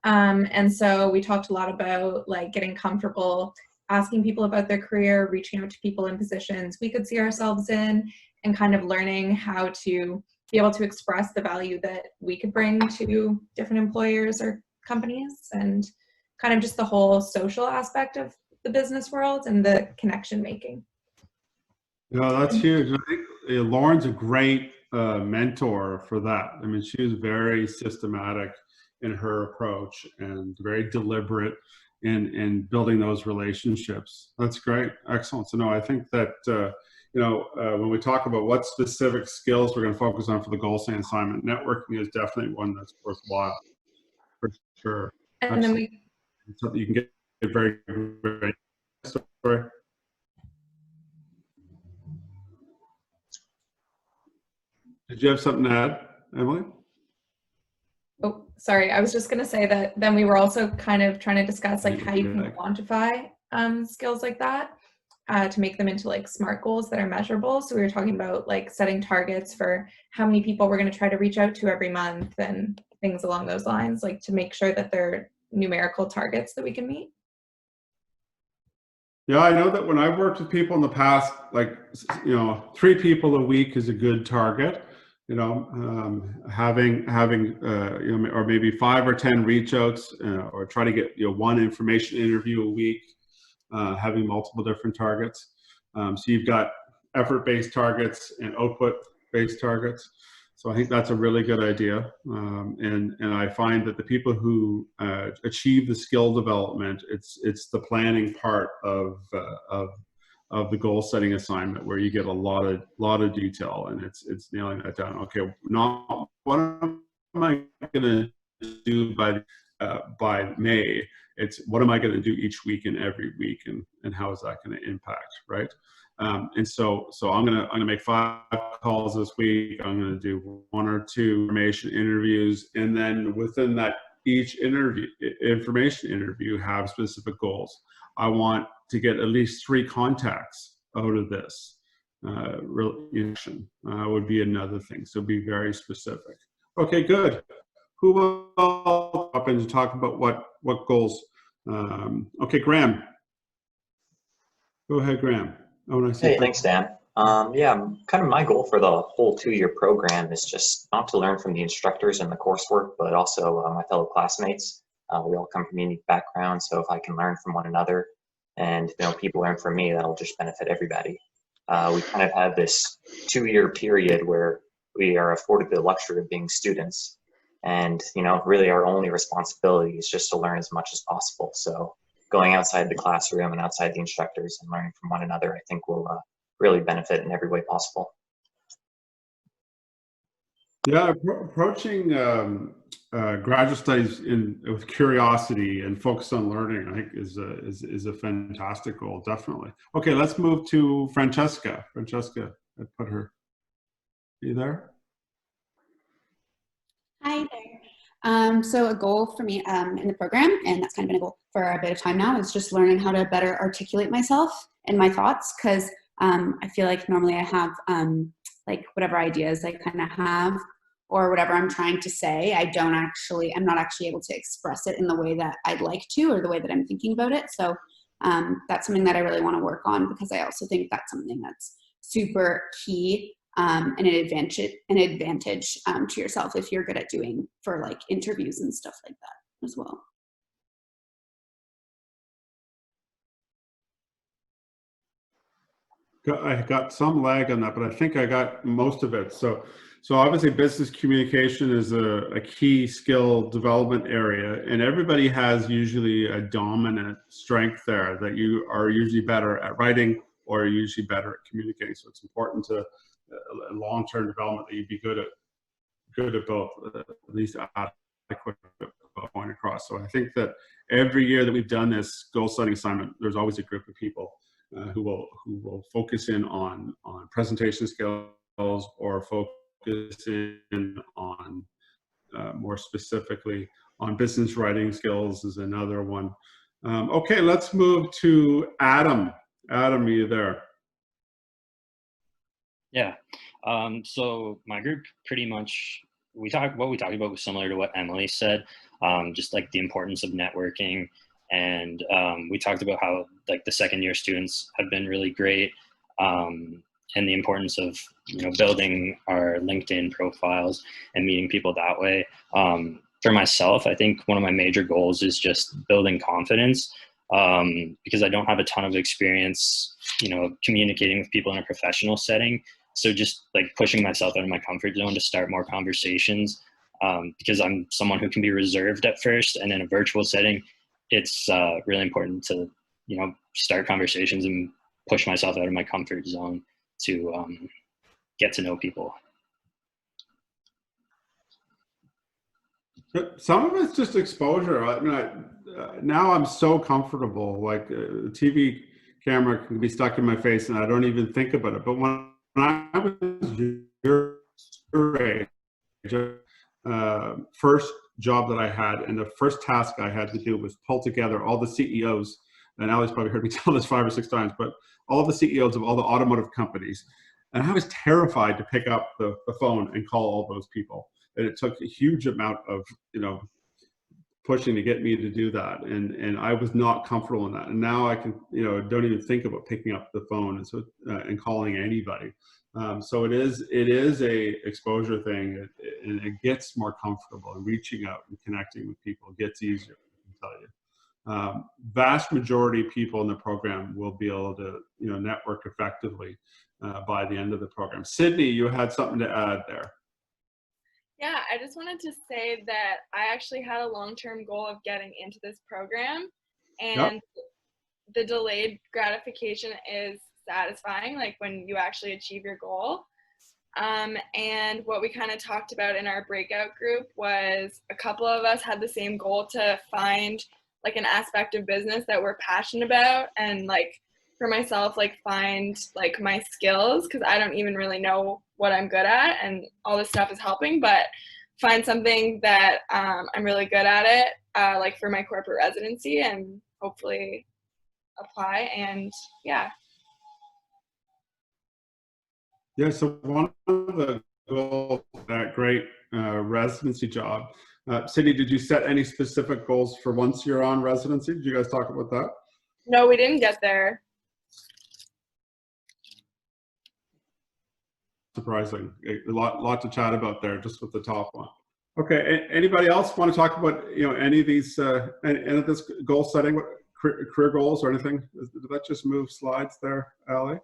And so we talked a lot about like getting comfortable, asking people about their career, reaching out to people in positions we could see ourselves in, and kind of learning how to be able to express the value that we could bring to different employers or companies, and kind of just the whole social aspect of the business world and the connection making. Yeah, that's huge. I think Lauren's a great mentor for that. I mean, she was very systematic in her approach and very deliberate in building those relationships. That's great. Excellent. So no, I think that, when we talk about what specific skills we're going to focus on for the goal setting assignment, networking is definitely one that's worthwhile, for sure. And then we, something you can get very, very, sorry. Did you have something to add, Emily? oh, sorry. I was just going to say that then we were also kind of trying to discuss like how you can quantify skills like that to make them into like SMART goals that are measurable. So we were talking about like setting targets for how many people we're going to try to reach out to every month and things along those lines, like to make sure that they're numerical targets that we can meet. Yeah, I know that when I've worked with people in the past, like, 3 people a week is a good target. Having or maybe 5 or 10 reach outs, or try to get 1 information interview a week, having multiple different targets. So you've got effort-based targets and output-based targets. So I think that's a really good idea. And I find that the people who achieve the skill development, it's the planning part of the goal setting assignment where you get a lot of detail, and it's nailing that down. Okay, not what am I going to do by May? It's what am I going to do each week and every week, and how is that going to impact, right? And so I'm gonna make 5 calls this week. I'm gonna do 1 or 2 information interviews, and then within that each information interview have specific goals. I want to get at least 3 contacts out of this. Would be another thing. So be very specific. Okay, good. Who will up and talk about what goals? Okay, Graham. Go ahead, Graham. Hey, thanks, Dan. Yeah, kind of my goal for the whole 2-year program is just not to learn from the instructors in the coursework, but also my fellow classmates. We all come from unique backgrounds, so if I can learn from one another and people learn from me, that'll just benefit everybody. We kind of have this 2-year period where we are afforded the luxury of being students, and really our only responsibility is just to learn as much as possible. So going outside the classroom and outside the instructors and learning from one another, I think will really benefit in every way possible. Yeah, approaching graduate studies with curiosity and focus on learning, I think is a fantastic goal, definitely. Okay, let's move to Francesca. Francesca, I put her. Are you there? Hi there. So a goal for me in the program, and that's kind of been a goal for a bit of time now, is just learning how to better articulate myself and my thoughts, because I feel like normally I have like whatever ideas I kind of have or whatever I'm trying to say, I'm not actually able to express it in the way that I'd like to, or the way that I'm thinking about it. So that's something that I really want to work on, because I also think that's something that's super key and an advantage to yourself if you're good at doing for like interviews and stuff like that as well. I got some lag on that, but I think I got most of it. So obviously business communication is a key skill development area, and everybody has usually a dominant strength there, that you are usually better at writing or are usually better at communicating. So it's important to long-term development that you be good at both, at least adequate going across. So I think that every year that we've done this goal setting assignment, there's always a group of people who will focus in on presentation skills, or focus in on more specifically on business writing skills is another one. Okay, let's move to Adam. Adam, are you there? Yeah. So my group pretty much, what we talked about was similar to what Emily said, just like the importance of networking. And we talked about how like the second year students have been really great, and the importance of, you know, building our LinkedIn profiles and meeting people that way. For myself, I think one of my major goals is just building confidence, because I don't have a ton of experience, you know, communicating with people in a professional setting. So just like pushing myself out of my comfort zone to start more conversations, because I'm someone who can be reserved at first, and in a virtual setting, it's really important to, you know, start conversations and push myself out of my comfort zone to get to know people. Some of it's just exposure. I mean, now I'm so comfortable, like the TV camera can be stuck in my face and I don't even think about it. But when I was your age, first job that I had, and the first task I had to do was pull together all the CEOs, and Ali's probably heard me tell this 5 or 6 times, but all the CEOs of all the automotive companies. And I was terrified to pick up the phone and call all those people. And it took a huge amount of, you know, pushing to get me to do that. And I was not comfortable in that. And now I can, you know, don't even think about picking up the phone and so and calling anybody. So it is a exposure thing, and it gets more comfortable, and reaching out and connecting with people gets easier, I can tell you. Vast majority of people in the program will be able to, you know, network effectively by the end of the program. Sydney, you had something to add there. Yeah, I just wanted to say that I actually had a long-term goal of getting into this program, and the delayed gratification is satisfying, like when you actually achieve your goal. And what we kind of talked about in our breakout group was a couple of us had the same goal to find like an aspect of business that we're passionate about, and like for myself, like find like my skills, because I don't even really know what I'm good at, and all this stuff is helping, but find something that I'm really good at it, like for my corporate residency, and hopefully apply. And yeah. Yeah, so one of the goals of that great residency job, Sydney, did you set any specific goals for once you're on residency? Did you guys talk about that? No, we didn't get there. Surprising. A lot to chat about there, just with the top one. Okay, anybody else want to talk about, you know, any of these, any of this goal setting, career goals or anything? Did that just move slides there, Ali?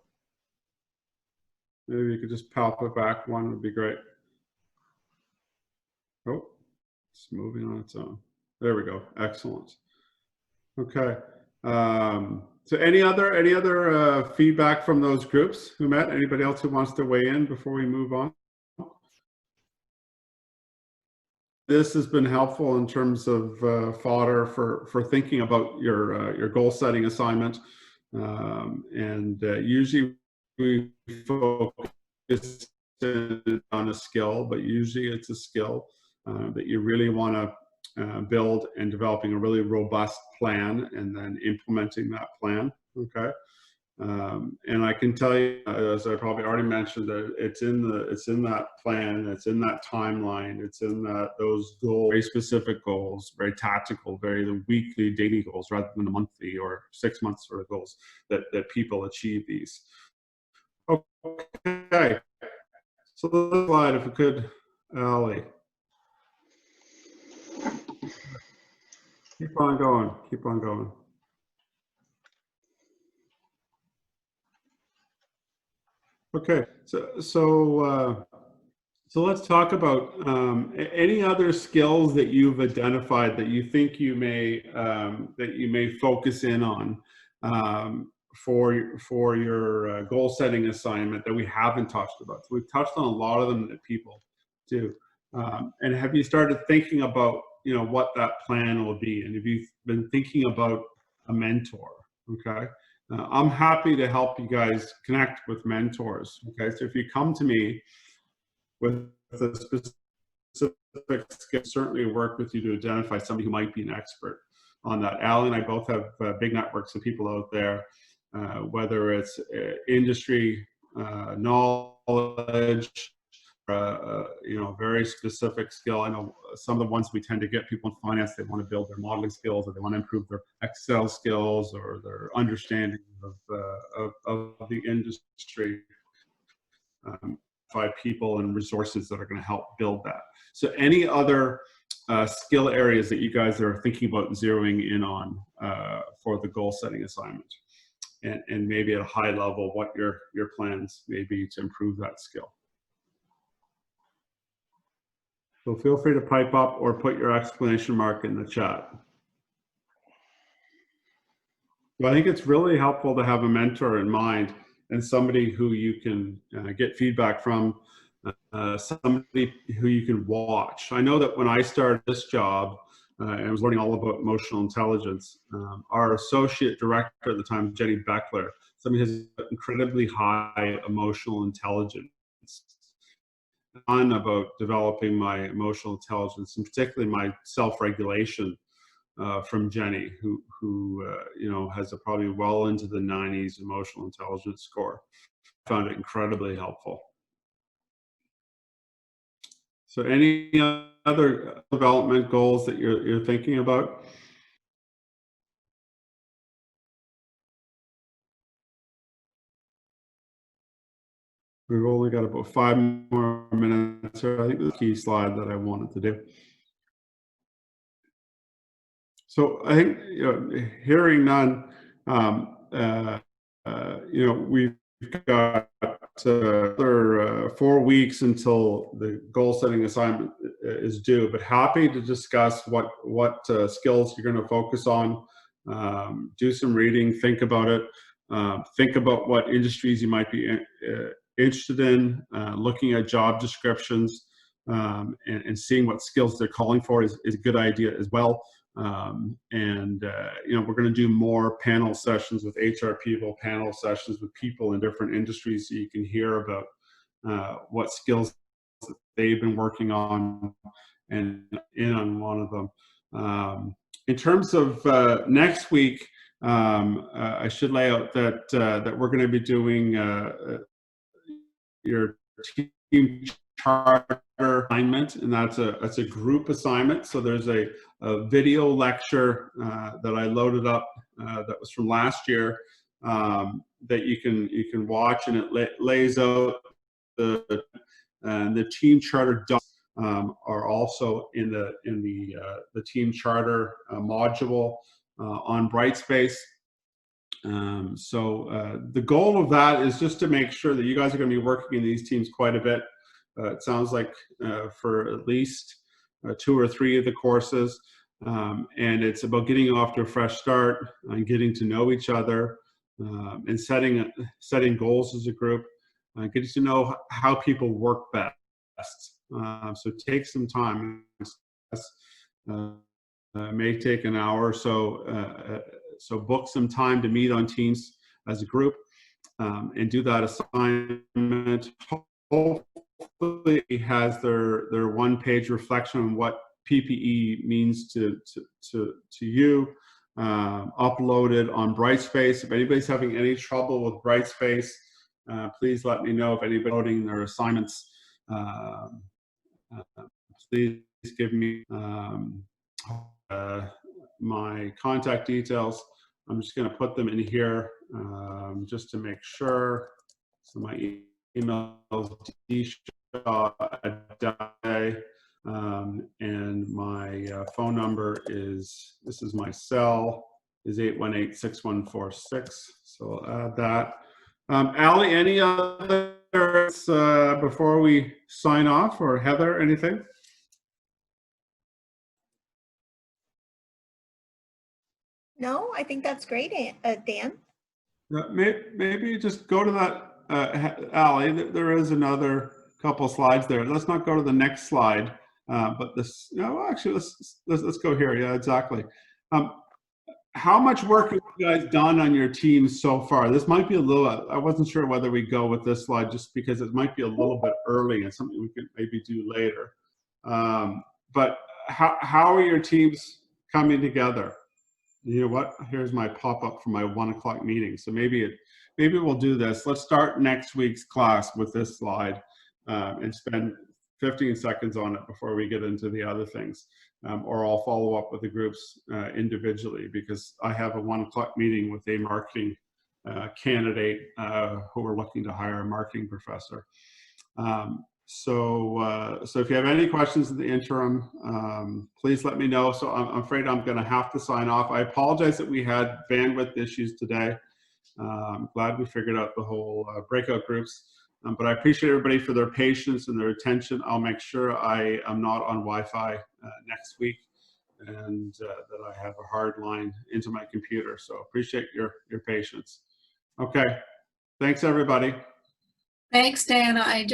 Maybe you could just pop it back one, would be great. Oh, it's moving on its own. There we go, excellent. Okay, so any other feedback from those groups who met? Anybody else who wants to weigh in before we move on? This has been helpful in terms of fodder for thinking about your goal setting assignment, and usually we focus on a skill, but usually it's a skill that you really want to build, and developing a really robust plan and then implementing that plan. Okay, and I can tell you, as I probably already mentioned, that it's in that plan, it's in that timeline, it's in those goals, very specific goals, very tactical, the weekly, daily goals, rather than the monthly or 6 months sort of goals that people achieve these. Okay, so the slide, if we could, Ali. Keep on going, keep on going. Okay, so let's talk about any other skills that you've identified that you think you may focus in on, for your goal setting assignment that we haven't touched about? So we've touched on a lot of them that people do. And have you started thinking about, you know, what that plan will be? And have you been thinking about a mentor? Okay. I'm happy to help you guys connect with mentors. Okay. So if you come to me with a specific skill, certainly work with you to identify somebody who might be an expert on that. Al and I both have big networks of people out there, whether it's industry knowledge, you know, very specific skill. I know some of the ones we tend to get people in finance, they want to build their modeling skills, or they want to improve their Excel skills, or their understanding of the industry. By people and resources that are going to help build that. So any other skill areas that you guys are thinking about zeroing in on for the goal setting assignment, and maybe at a high level what your plans may be to improve that skill. So feel free to pipe up or put your exclamation mark in the chat. So I think it's really helpful to have a mentor in mind, and somebody who you can get feedback from, somebody who you can watch. I know that when I started this job, and I was learning all about emotional intelligence, our associate director at the time, Jenny Beckler, somebody who has incredibly high emotional intelligence. On about developing my emotional intelligence, and particularly my self-regulation, from Jenny, who you know, has a probably well into the 90s emotional intelligence score. I found it incredibly helpful. So any other development goals that you're thinking about? We've only got about 5 more minutes here. I think the key slide that I wanted to do. So I think, you know, hearing none, you know, we've got another 4 weeks until the goal setting assignment is due, but happy to discuss what skills you're going to focus on. Do some reading, think about it, think about what industries you might be interested in, looking at job descriptions, and seeing what skills they're calling for is a good idea as well. You know, we're going to do more panel sessions with HR people, panel sessions with people in different industries, so you can hear about what skills that they've been working on, and in on one of them. In terms of next week, I should lay out that that we're going to be doing your team charter assignment, and that's a group assignment. So there's a video lecture that I loaded up that was from last year, that you can watch, and it lays out the team charter docs are also in the team charter module on Brightspace. The goal of that is just to make sure that you guys are going to be working in these teams quite a bit. It sounds like for at least 2 or 3 of the courses, and it's about getting off to a fresh start and getting to know each other, and setting goals as a group, getting to know how people work best. So take some time. May take an hour or so. So book some time to meet on Teams as a group, and do that assignment. Hopefully has their 1-page reflection on what PPE means to you, uploaded on Brightspace. If anybody's having any trouble with Brightspace, please let me know. If anybody's loading their assignments, please give me my contact details. I'm just going to put them in here just to make sure. So my email is dshaw@dalhousie, and my phone number is, this is my cell, is 818-6146. So I'll add that. Ali, any others before we sign off, or Heather, anything? No, I think that's great, Dan. Maybe just go to that, Allie. There is another couple slides there. Let's not go to the next slide, but this. No, actually, let's go here. Yeah, exactly. How much work have you guys done on your team so far? This might be a little. I wasn't sure whether we go with this slide just because it might be a little bit early and something we could maybe do later. But how are your teams coming together? You know what? Here's my pop-up for my 1 o'clock meeting. So maybe we'll do this. Let's start next week's class with this slide and spend 15 seconds on it before we get into the other things. Or I'll follow up with the groups individually, because I have a 1 o'clock meeting with a marketing candidate who are looking to hire a marketing professor. So if you have any questions in the interim, please let me know. So I'm afraid I'm going to have to sign off. I apologize that we had bandwidth issues today. I'm glad we figured out the whole breakout groups. But I appreciate everybody for their patience and their attention. I'll make sure I am not on Wi-Fi next week, and that I have a hard line into my computer. So appreciate your patience. Okay, thanks everybody. Thanks, Dan. I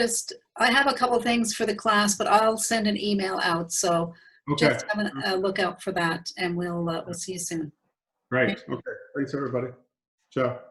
have a couple things for the class, but I'll send an email out. So just have a look out for that, and we'll see you soon. Great. Okay. Thanks everybody. Ciao.